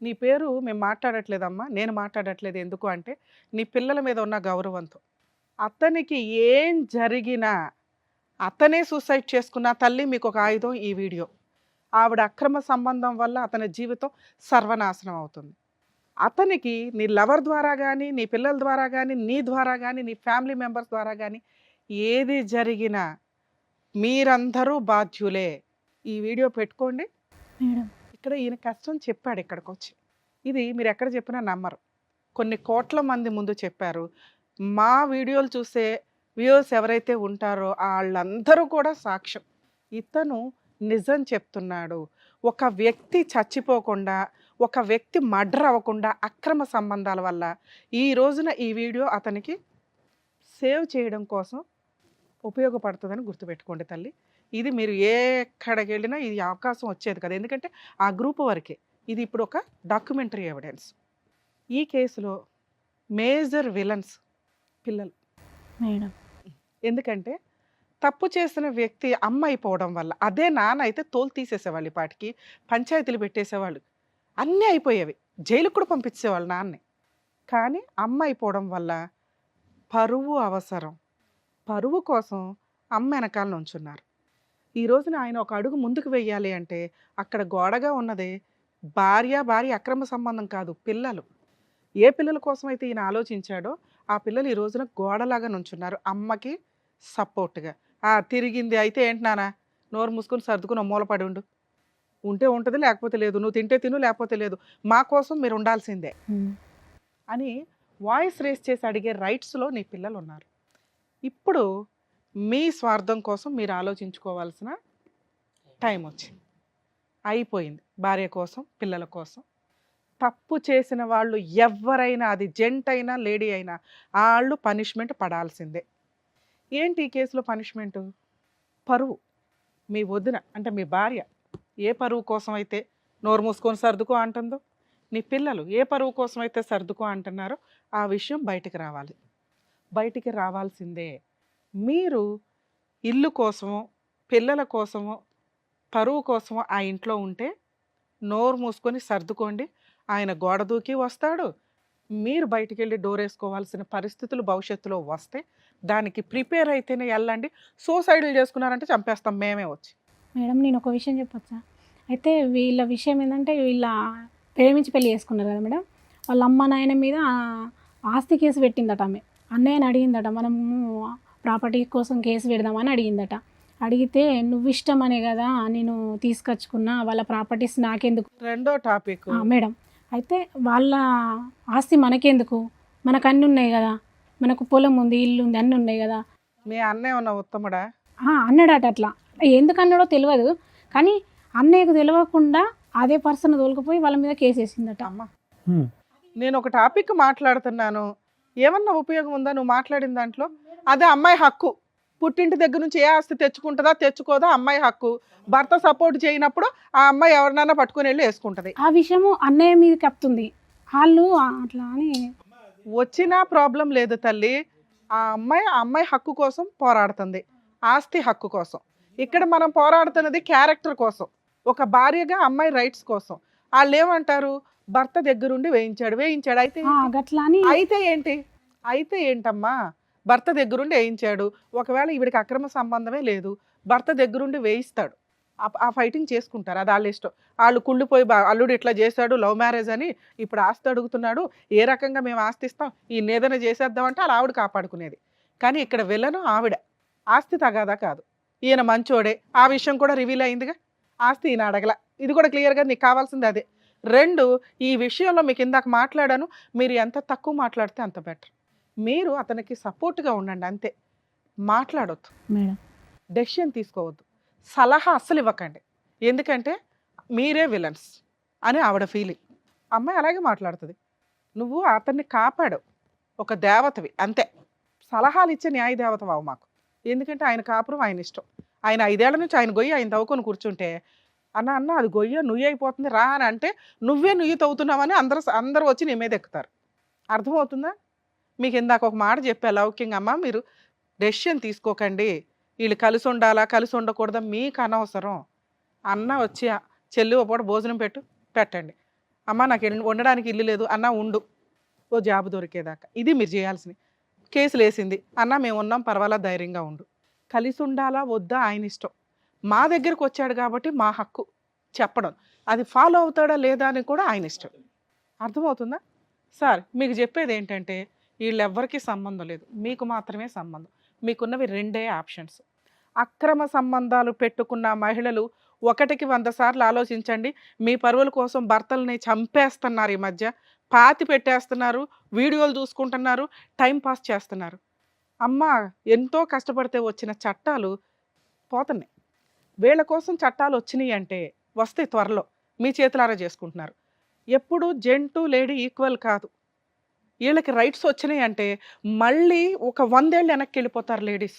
నీ పేరు మేము మాట్లాడట్లేదమ్మా, నేను మాట్లాడట్లేదు. ఎందుకు అంటే నీ పిల్లల మీద ఉన్న గౌరవంతో. అతనికి ఏం జరిగినా అతనే సూసైడ్ చేసుకున్న తల్లి మీకు ఒక ఆయుధం ఈ వీడియో. ఆవిడ అక్రమ సంబంధం వల్ల అతని జీవితం సర్వనాశనం అవుతుంది. అతనికి నీ లవర్ ద్వారా కానీ, నీ పిల్లల ద్వారా కానీ, నీ ద్వారా కానీ, నీ ఫ్యామిలీ మెంబర్స్ ద్వారా కానీ ఏది జరిగినా మీరందరూ బాధ్యులే. ఈ వీడియో పెట్టుకోండి. మేడం ఇక్కడ ఈయన కష్టం చెప్పాడు ఇక్కడికి వచ్చి. ఇది మీరు ఎక్కడ చెప్పినా నమ్మరు. కొన్ని కోట్ల మంది ముందు చెప్పారు. మా వీడియోలు చూసే వ్యూవర్స్ ఎవరైతే ఉంటారో వాళ్ళందరూ కూడా సాక్ష్యం. ఇతను నిజం చెప్తున్నాడు. ఒక వ్యక్తి చచ్చిపోకుండా, ఒక వ్యక్తి మర్డర్ అవ్వకుండా అక్రమ సంబంధాల వల్ల ఈ రోజున ఈ వీడియో అతనికి సేవ్ చేయడం కోసం ఉపయోగపడుతుందని గుర్తుపెట్టుకోండి తల్లి. ఇది మీరు ఎక్కడికి వెళ్ళినా ఇది అవకాశం వచ్చేది కదా, ఎందుకంటే ఆ గ్రూప్ వరకే. ఇది ఇప్పుడు ఒక డాక్యుమెంటరీ ఎవిడెన్స్. ఈ కేసులో మేజర్ విలన్స్ పిల్లలు. మేడం ఎందుకంటే తప్పు చేసిన వ్యక్తి అమ్మ అయిపోవడం వల్ల, అదే నాన్న అయితే తోలు తీసేసేవాళ్ళు, ఈ పాటికి పంచాయతీలు పెట్టేసేవాళ్ళు, అన్నీ అయిపోయేవి, జైలుకు కూడా పంపించేవాళ్ళు నాన్నే. కానీ అమ్మ అయిపోవడం వల్ల పరువు అవసరం, పరువు కోసం అమ్మ వెనకాల నుంచున్నారు. ఈ రోజున ఆయన ఒక అడుగు ముందుకు వెయ్యాలి అంటే అక్కడ గోడగా ఉన్నదే భార్య అక్రమ సంబంధం కాదు, పిల్లలు. ఏ పిల్లల కోసం అయితే ఈయన ఆలోచించాడో ఆ పిల్లలు ఈ రోజున గోడలాగా నుంచున్నారు అమ్మకి సపోర్ట్గా. తిరిగింది అయితే ఏంటి నాన్న, నోరు మూసుకొని సర్దుకుని మూలపడి ఉండు, ఉంటే ఉంటుంది లేకపోతే లేదు, నువ్వు తింటే తిను లేకపోతే లేదు, మా కోసం మీరు ఉండాల్సిందే అని వాయిస్ రేస్ చేసి అడిగే రైట్స్లో నీ పిల్లలు ఉన్నారు. ఇప్పుడు మీ స్వార్థం కోసం మీరు ఆలోచించుకోవాల్సిన టైం వచ్చింది, అయిపోయింది. భార్య కోసం, పిల్లల కోసం. తప్పు చేసిన వాళ్ళు ఎవరైనా, అది జెంట్ అయినా లేడీ అయినా, వాళ్ళు పనిష్మెంట్ పడాల్సిందే. ఏంటి ఈ కేసులో పనిష్మెంటు? పరువు. మీ వదిన అంటే మీ భార్య ఏ పరువు కోసం అయితే నోరు మూసుకొని సర్దుకో అంటుందో, నీ పిల్లలు ఏ పరువు కోసం అయితే సర్దుకో అంటున్నారో ఆ విషయం బయటికి రావాలి, బయటికి రావాల్సిందే. మీరు ఇల్లు కోసమో పిల్లల కోసమో పరువు కోసమో ఆ ఇంట్లో ఉంటే నోరు మూసుకొని సర్దుకోండి. ఆయన గోడ దూకి వస్తాడు, మీరు బయటికి వెళ్ళి డోర్ వేసుకోవాల్సిన పరిస్థితులు భవిష్యత్తులో వస్తే దానికి ప్రిపేర్ అయితేనే వెళ్ళండి. సూసైడ్లు చేసుకున్నారంటే చంపేస్తాం మేమే వచ్చి. మేడం నేను ఒక విషయం చెప్పొచ్చా? అయితే వీళ్ళ విషయం ఏంటంటే వీళ్ళ ప్రేమించి పెళ్లి చేసుకున్నారు కదా మేడం, వాళ్ళ అమ్మ నాయన మీద ఆస్తి కేసు పెట్టిందట. ఆమె అన్నయ్యని అడిగిందట, మనము ప్రాపర్టీ కోసం కేసు పెడదామని అడిగిందట. అడిగితే నువ్వు ఇష్టమనే కదా నేను తీసుకొచ్చుకున్నా, వాళ్ళ ప్రాపర్టీస్ నాకెందుకు. రెండో టాపిక్ మేడం అయితే వాళ్ళ ఆస్తి మనకెందుకు, మనకు అన్నీ ఉన్నాయి కదా, మనకు పొలం ఉంది, ఇల్లు ఉంది, అన్నీ ఉన్నాయి కదా. మీ అన్నయ్య ఉన్న ఉత్తముడా? అన్నాడట. అట్లా ఎందుకు అన్నాడో తెలియదు, కానీ అన్నయ్యకు తెలియకుండా అదే పర్సన్ తోలుకుపోయి వాళ్ళ మీద కేసు వేసిందట. అమ్మ నేను ఒక టాపిక్ మాట్లాడుతున్నాను, ఏమన్నా ఉపయోగం ఉందా నువ్వు మాట్లాడిన దాంట్లో? అదే అమ్మాయి హక్కు. పుట్టింటి దగ్గర నుంచి ఏ ఆస్తి తెచ్చుకుంటుందా తెచ్చుకోదా అమ్మాయి హక్కు. భర్త సపోర్ట్ చేయనప్పుడు ఆ అమ్మాయి ఎవరినైనా పట్టుకుని వెళ్ళి వేసుకుంటుంది. ఆ విషయము అన్నయ్య మీద కప్తుంది. వాళ్ళు అట్లా అని వచ్చినా ప్రాబ్లం లేదు తల్లి. ఆ అమ్మాయి హక్కు కోసం పోరాడుతుంది, ఆస్తి హక్కు కోసం. ఇక్కడ మనం పోరాడుతున్నది క్యారెక్టర్ కోసం, ఒక భార్యగా అమ్మాయి రైట్స్ కోసం. వాళ్ళు ఏమంటారు, భర్త దగ్గరుండి వేయించాడు అయితే గట్లా అని. అయితే ఏంటమ్మా, భర్త దగ్గరుండి వేయించాడు. ఒకవేళ ఈవిడికి అక్రమ సంబంధమే లేదు, భర్త దగ్గరుండి వేయిస్తాడు. ఆ ఫైటింగ్ చేసుకుంటారు, అది వాళ్ళ ఇష్టం. వాళ్ళు కుళ్ళిపోయి అల్లుడు ఇట్లా చేశాడు లవ్ మ్యారేజ్ అని ఇప్పుడు ఆస్తి అడుగుతున్నాడు, ఏ రకంగా మేము ఆస్తి ఇస్తాం, ఈయన ఏదైనా చేసేద్దాం అంటే అలా ఆవిడ కాపాడుకునేది. కానీ ఇక్కడ విలను ఆవిడ, ఆస్తి తగాదా కాదు, ఈయన మంచోడే, ఆ విషయం కూడా రివీల్ అయిందిగా, ఆస్తి ఈయన అడగల, ఇది కూడా క్లియర్గా నీకు కావాల్సింది అదే. రెండు, ఈ విషయంలో మీకు ఇందాక మాట్లాడాను, మీరు ఎంత తక్కువ మాట్లాడితే అంత బెటర్. మీరు అతనికి సపోర్ట్గా ఉండండి అంతే, మాట్లాడొద్దు, మేడం. డెసిషన్ తీసుకోవద్దు, సలహా అస్సలు ఇవ్వకండి. ఎందుకంటే మీరే విలన్స్ అని ఆవిడ ఫీలింగ్. అమ్మాయి అలాగే మాట్లాడుతుంది. నువ్వు అతన్ని కాపాడు, ఒక దేవతవి అంతే. సలహాలు ఇచ్చే న్యాయ దేవతవి అవు మాకు. ఎందుకంటే ఆయన కాపురం ఆయన ఇష్టం. ఆయన 5 ఏళ్ల నుంచి ఆయన గొయ్యి ఆయన తవ్వుకొని కూర్చుంటే, అన్న అన్న అది గొయ్య నుయ్యి అయిపోతుంది రా అని అంటే, నువ్వే నుయ్యి తవ్వుతున్నావని అందరూ వచ్చి నీ మీద ఎక్కుతారు. అర్థమవుతుందా? మీకు ఇందాక ఒక మాట చెప్పా లౌక్యంగా, అమ్మ మీరు డెసిషన్ తీసుకోకండి, వీళ్ళు కలిసి ఉండాలా కలిసి ఉండకూడదా మీకు అనవసరం. అన్న వచ్చి చెల్లి ఒక పూట భోజనం పెట్టండి, అమ్మ నాకు ఉండడానికి ఇల్లు లేదు అన్న ఉండు, ఓ జాబ్ దొరికేదాకా. ఇది మీరు చేయాల్సింది. కేసులు వేసింది అన్న మేము ఉన్నాం పర్వాలా ధైర్యంగా ఉండు. కలిసి ఉండాలా వద్దా ఆయన ఇష్టం. మా దగ్గరకు వచ్చాడు కాబట్టి మా హక్కు చెప్పడం, అది ఫాలో అవుతాడా లేదా అని కూడా ఆయన ఇష్టం. అర్థమవుతుందా? సార్ మీకు చెప్పేది ఏంటంటే, వీళ్ళెవ్వరికీ సంబంధం లేదు, మీకు మాత్రమే సంబంధం. మీకున్నవి 2 ఆప్షన్స్. అక్రమ సంబంధాలు పెట్టుకున్న మహిళలు 1కి 100 సార్లు ఆలోచించండి. మీ పరువుల కోసం భర్తల్ని చంపేస్తున్నారు ఈ మధ్య, పాతి పెట్టేస్తున్నారు, వీడియోలు చూసుకుంటున్నారు, టైం పాస్ చేస్తున్నారు. అమ్మ ఎంతో కష్టపడితే వచ్చిన చట్టాలు పోతున్నాయి. వీళ్ళ కోసం చట్టాలు వచ్చినాయి అంటే వస్తాయి త్వరలో, మీ చేతులారా చేసుకుంటున్నారు. ఎప్పుడు జెంటు లేడీ ఈక్వల్ కాదు. వీళ్ళకి రైట్స్ వచ్చినాయి అంటే మళ్ళీ ఒక 100 ఏళ్ళు వెనక్కి వెళ్ళిపోతారు లేడీస్.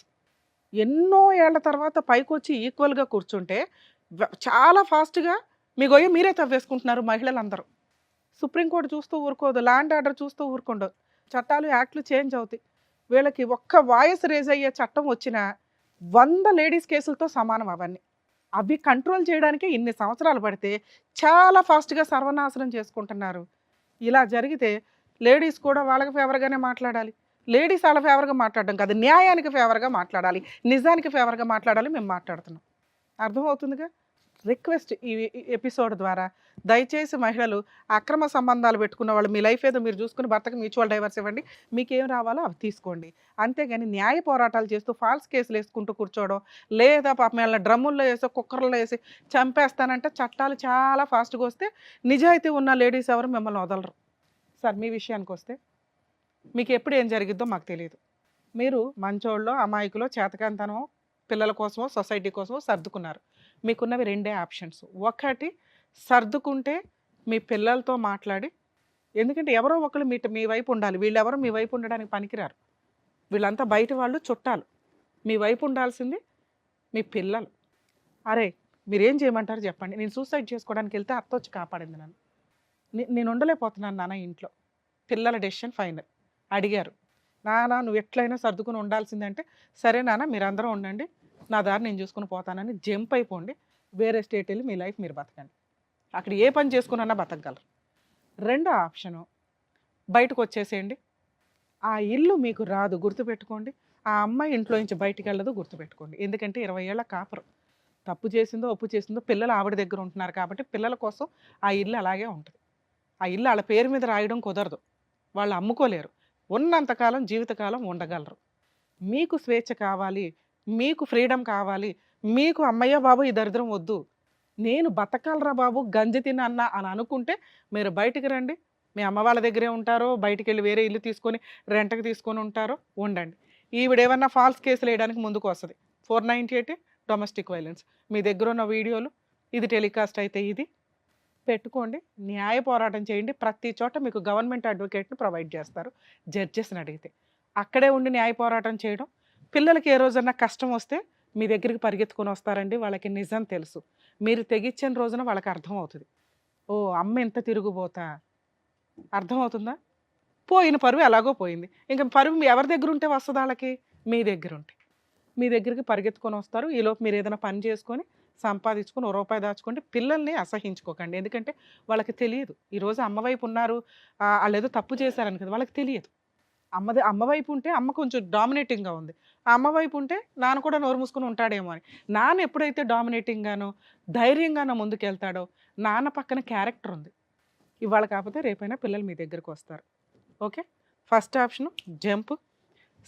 ఎన్నో ఏళ్ల తర్వాత పైకొచ్చి ఈక్వల్గా కూర్చుంటే చాలా ఫాస్ట్గా మీ గొయ్య మీరే తవ్వేసుకుంటున్నారు మహిళలందరూ. సుప్రీంకోర్టు చూస్తూ ఊరుకోదు, ల్యాండ్ ఆర్డర్ చూస్తూ ఊరుకోండు, చట్టాలు యాక్ట్లు చేంజ్ అవుతాయి. వీళ్ళకి ఒక్క వాయిస్ రేజ్ అయ్యే చట్టం వచ్చిన 100 లేడీస్ కేసులతో సమానం అవన్నీ. అవి కంట్రోల్ చేయడానికి ఇన్ని సంవత్సరాలు పడితే చాలా ఫాస్ట్గా సర్వనాశనం చేసుకుంటున్నారు. ఇలా జరిగితే లేడీస్ కూడా వాళ్ళకి ఫేవర్గానే మాట్లాడాలి. లేడీస్ వాళ్ళ ఫేవర్గా మాట్లాడడం కాదు, న్యాయానికి ఫేవర్గా మాట్లాడాలి, నిజానికి ఫేవర్గా మాట్లాడాలి. మేము మాట్లాడుతున్నాం, అర్థమవుతుందిగా. రిక్వెస్ట్ ఈ ఎపిసోడ్ ద్వారా దయచేసి మహిళలు అక్రమ సంబంధాలు పెట్టుకున్న వాళ్ళు, మీ లైఫ్ ఏదో మీరు చూసుకుని భర్తకు మ్యూచువల్ డైవర్స్ ఇవ్వండి, మీకేం రావాలో అవి తీసుకోండి. అంతేగాని న్యాయ పోరాటాలు చేస్తూ ఫాల్స్ కేసులు వేసుకుంటూ కూర్చోవడం, లేదా పాపం వీళ్ళని డ్రమ్ముల్లో వేసి కుక్కర్లో వేసి చంపేస్తానంటే చట్టాలు చాలా ఫాస్ట్గా వస్తే నిజాయితీ ఉన్న లేడీస్ ఎవరు మిమ్మల్ని వదలరు. సార్ మీ విషయానికి వస్తే, మీకు ఎప్పుడు ఏం జరిగిద్దో మాకు తెలియదు. మీరు మంచోళ్ళో అమాయకులో చేతకాంతనమో పిల్లల కోసమో సొసైటీ కోసమో సర్దుకున్నారు. మీకున్నవి 2 ఆప్షన్స్. ఒకటి సర్దుకుంటే మీ పిల్లలతో మాట్లాడి, ఎందుకంటే ఎవరో ఒకరు మీ వైపు ఉండాలి, వీళ్ళెవరో మీ వైపు ఉండడానికి పనికిరారు, వీళ్ళంతా బయట వాళ్ళు చుట్టాలు. మీ వైపు ఉండాల్సింది మీ పిల్లలు. అరే మీరేం చేయమంటారు చెప్పండి, నేను సూసైడ్ చేసుకోవడానికి వెళ్తే అత్త వచ్చి కాపాడింది నన్ను, నేను ఉండలేకపోతున్నాను నాన్న ఇంట్లో, పిల్లల డెసిషన్ ఫైనల్. అడిగారు, నాన్న నువ్వు ఎట్లయినా సర్దుకుని ఉండాల్సిందంటే, సరే నాన్న మీరందరూ ఉండండి, నా దారి నేను చూసుకుని పోతానని జంప్ అయిపోండి, వేరే స్టేట్ వెళ్ళి మీ లైఫ్ మీరు బతకండి, అక్కడ ఏ పని చేసుకున్నా బతకగలరు. 2వ ఆప్షను బయటకు వచ్చేసేయండి, ఆ ఇల్లు మీకు రాదు గుర్తుపెట్టుకోండి, ఆ అమ్మాయి ఇంట్లో నుంచి బయటికి వెళ్ళదు గుర్తుపెట్టుకోండి. ఎందుకంటే 20 ఏళ్ల కాపురం, తప్పు చేసిందో ఒప్పు చేసిందో పిల్లలు ఆవిడ దగ్గర ఉంటున్నారు కాబట్టి పిల్లల కోసం ఆ ఇల్లు అలాగే ఉంటుంది. ఆ ఇల్లు వాళ్ళ పేరు మీద రాయడం కుదరదు, వాళ్ళు అమ్ముకోలేరు, ఉన్నంతకాలం జీవితకాలం ఉండగలరు. మీకు స్వేచ్ఛ కావాలి, మీకు ఫ్రీడమ్ కావాలి, మీకు అమ్మయ్య బాబు ఈ దరిద్రం వద్దు, నేను బతకాలరా బాబు గంజి తినన్నా అని అనుకుంటే మీరు బయటికి రండి. మీ అమ్మ వాళ్ళ దగ్గరే ఉంటారో బయటికి వెళ్ళి వేరే ఇల్లు తీసుకొని రెంట్కి తీసుకొని ఉంటారో ఉండండి. ఈవిడేమన్నా ఫాల్స్ కేసులు వేయడానికి ముందుకు వస్తుంది. 498 డొమెస్టిక్ వైలెన్స్. మీ దగ్గర ఉన్న వీడియోలు ఇది టెలికాస్ట్ అయితే ఇది పెట్టుకోండి, న్యాయ పోరాటం చేయండి. ప్రతి చోట మీకు గవర్నమెంట్ అడ్వకేట్ని ప్రొవైడ్ చేస్తారు, జడ్జెస్ని అడిగితే. అక్కడే ఉండి న్యాయ పోరాటం చేయడం, పిల్లలకి ఏ రోజన్నా కష్టం వస్తే మీ దగ్గరికి పరిగెత్తుకొని వస్తారండి, వాళ్ళకి నిజం తెలుసు. మీరు తెగిచ్చిన రోజున వాళ్ళకి అర్థమవుతుంది, ఓ అమ్మ ఎంత తిరుగుబోతా, అర్థమవుతుందా. పోయిన పరువు ఎలాగో పోయింది, ఇంకా పరువు ఎవరి దగ్గర ఉంటే వస్తుంది వాళ్ళకి, మీ దగ్గర ఉంటే. మీ దగ్గరికి పరిగెత్తుకొని వస్తారు. ఈలోపు మీరు ఏదైనా పని చేసుకొని సంపాదించుకొని ఓ రూపాయి దాచుకోండి. పిల్లల్ని అసహించుకోకండి, ఎందుకంటే వాళ్ళకి తెలియదు ఈరోజు అమ్మ వైపు ఉన్నారు, వాళ్ళు ఏదో తప్పు చేశారని కదా, వాళ్ళకి తెలియదు. అమ్మ వైపు ఉంటే అమ్మ కొంచెం డామినేటింగ్గా ఉంది, ఆ అమ్మ వైపు ఉంటే నాన్న కూడా నోరు మూసుకుని ఉంటాడేమో అని. నాన్న ఎప్పుడైతే డామినేటింగ్గానో ధైర్యంగానో ముందుకెళ్తాడో నాన్న పక్కన క్యారెక్టర్ ఉంది. ఇవాళ కాకపోతే రేపైనా పిల్లలు మీ దగ్గరికి వస్తారు. Okay, first option jump,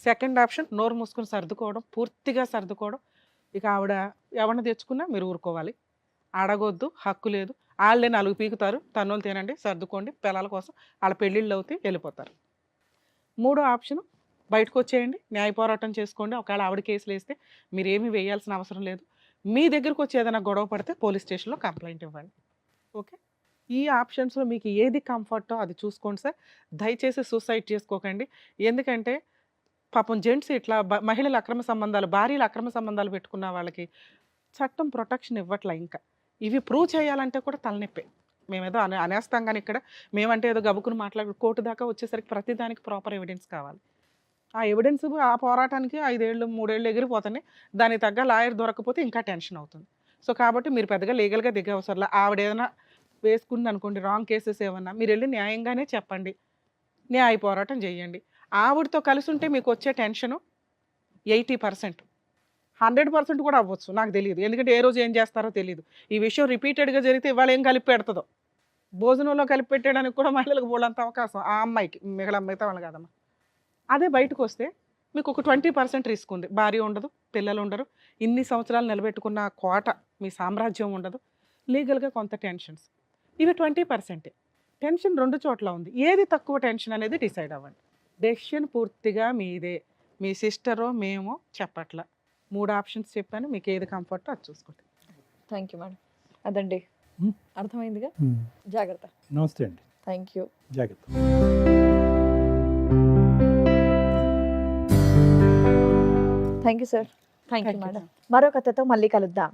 second option నోరు మూసుకుని సర్దుకోవడం, పూర్తిగా సర్దుకోవడం. ఇక ఆవిడ ఎవరిని తెచ్చుకున్నా మీరు ఊరుకోవాలి, అడగొద్దు, హక్కు లేదు. వాళ్ళే 4 పీకుతారు, తన్నులు తినండి, సర్దుకోండి, పిల్లల కోసం వాళ్ళ పెళ్ళిళ్ళు అవుతాయి, వెళ్ళిపోతారు. మూడో ఆప్షన్ బయటకు వచ్చేయండి, న్యాయ పోరాటం చేసుకోండి. ఒకవేళ ఆవిడ కేసులు వేస్తే మీరేమీ వేయాల్సిన అవసరం లేదు. మీ దగ్గరకు వచ్చి ఏదైనా గొడవ పడితే పోలీస్ స్టేషన్లో కంప్లైంట్ ఇవ్వండి. ఓకే, ఈ ఆప్షన్స్లో మీకు ఏది కంఫర్టో అది చూసుకోండి సార్. దయచేసి సూసైడ్ చేసుకోకండి. ఎందుకంటే పాపం జెంట్స్ ఇట్లా మహిళల అక్రమ సంబంధాలు, భార్యల అక్రమ సంబంధాలు పెట్టుకున్న వాళ్ళకి చట్టం ప్రొటెక్షన్ ఇవ్వట్లే. ఇంకా ఇవి ప్రూవ్ చేయాలంటే కూడా తలనొప్పే. మేమేదో అనేస్తాం కానీ ఇక్కడ మేమంటే ఏదో గబుకుని మాట్లాడు కోర్టు దాకా వచ్చేసరికి ప్రతిదానికి ప్రాపర్ ఎవిడెన్స్ కావాలి. ఆ ఎవిడెన్స్ ఆ పోరాటానికి 5 ఏళ్ళు 3 ఏళ్ళు ఎగిరిపోతాయి. దానికి తగ్గ లాయర్ దొరకకపోతే ఇంకా టెన్షన్ అవుతుంది. సో కాబట్టి మీరు పెద్దగా లీగల్గా దిగే అవసరం లేదు. ఆవిడ ఏదైనా వేసుకుంది అనుకోండి రాంగ్ కేసెస్ ఏమన్నా, మీరు వెళ్ళి న్యాయంగానే చెప్పండి, న్యాయ పోరాటం చేయండి. ఆవిడతో కలిసి ఉంటే మీకు వచ్చే టెన్షను 80%, 100% కూడా అవ్వచ్చు, నాకు తెలియదు. ఎందుకంటే ఏ రోజు ఏం చేస్తారో తెలియదు. ఈ విషయం రిపీటెడ్గా జరిగితే ఇవాళ ఏం కలిపి పెడుతుందో. భోజనంలో కలిపి పెట్టడానికి కూడా మహిళలకు బోలంత అవకాశం, ఆ అమ్మాయికి, మిగతా వాళ్ళు కాదమ్మా. అదే బయటకు వస్తే మీకు ఒక 20% రిస్క్ ఉంది. భార్య ఉండదు, పిల్లలు ఉండరు, ఇన్ని సంవత్సరాలు నిలబెట్టుకున్న కోట, మీ సామ్రాజ్యం ఉండదు, లీగల్గా కొంత టెన్షన్స్. ఇవి 20%. టెన్షన్ 2 చోట్ల ఉంది. ఏది తక్కువ టెన్షన్ అనేది డిసైడ్ అవ్వండి. డెసిషన్ పూర్తిగా మీదే. మీ సిస్టరో మేమో చెప్పట్ల. 3 ఆప్షన్స్ చెప్పాను, మీకు ఏది కంఫర్టో అది చూసుకోండి. Thank you madam. అదండి, Hmm. అర్థమైందిగా. జాగ్రత్త. నమస్తే అండి, థ్యాంక్ యూ. జాగ్రత్త. Thank you sir. Thank you Thank you. Madam. మరో కథతో మళ్ళీ కలుద్దాం.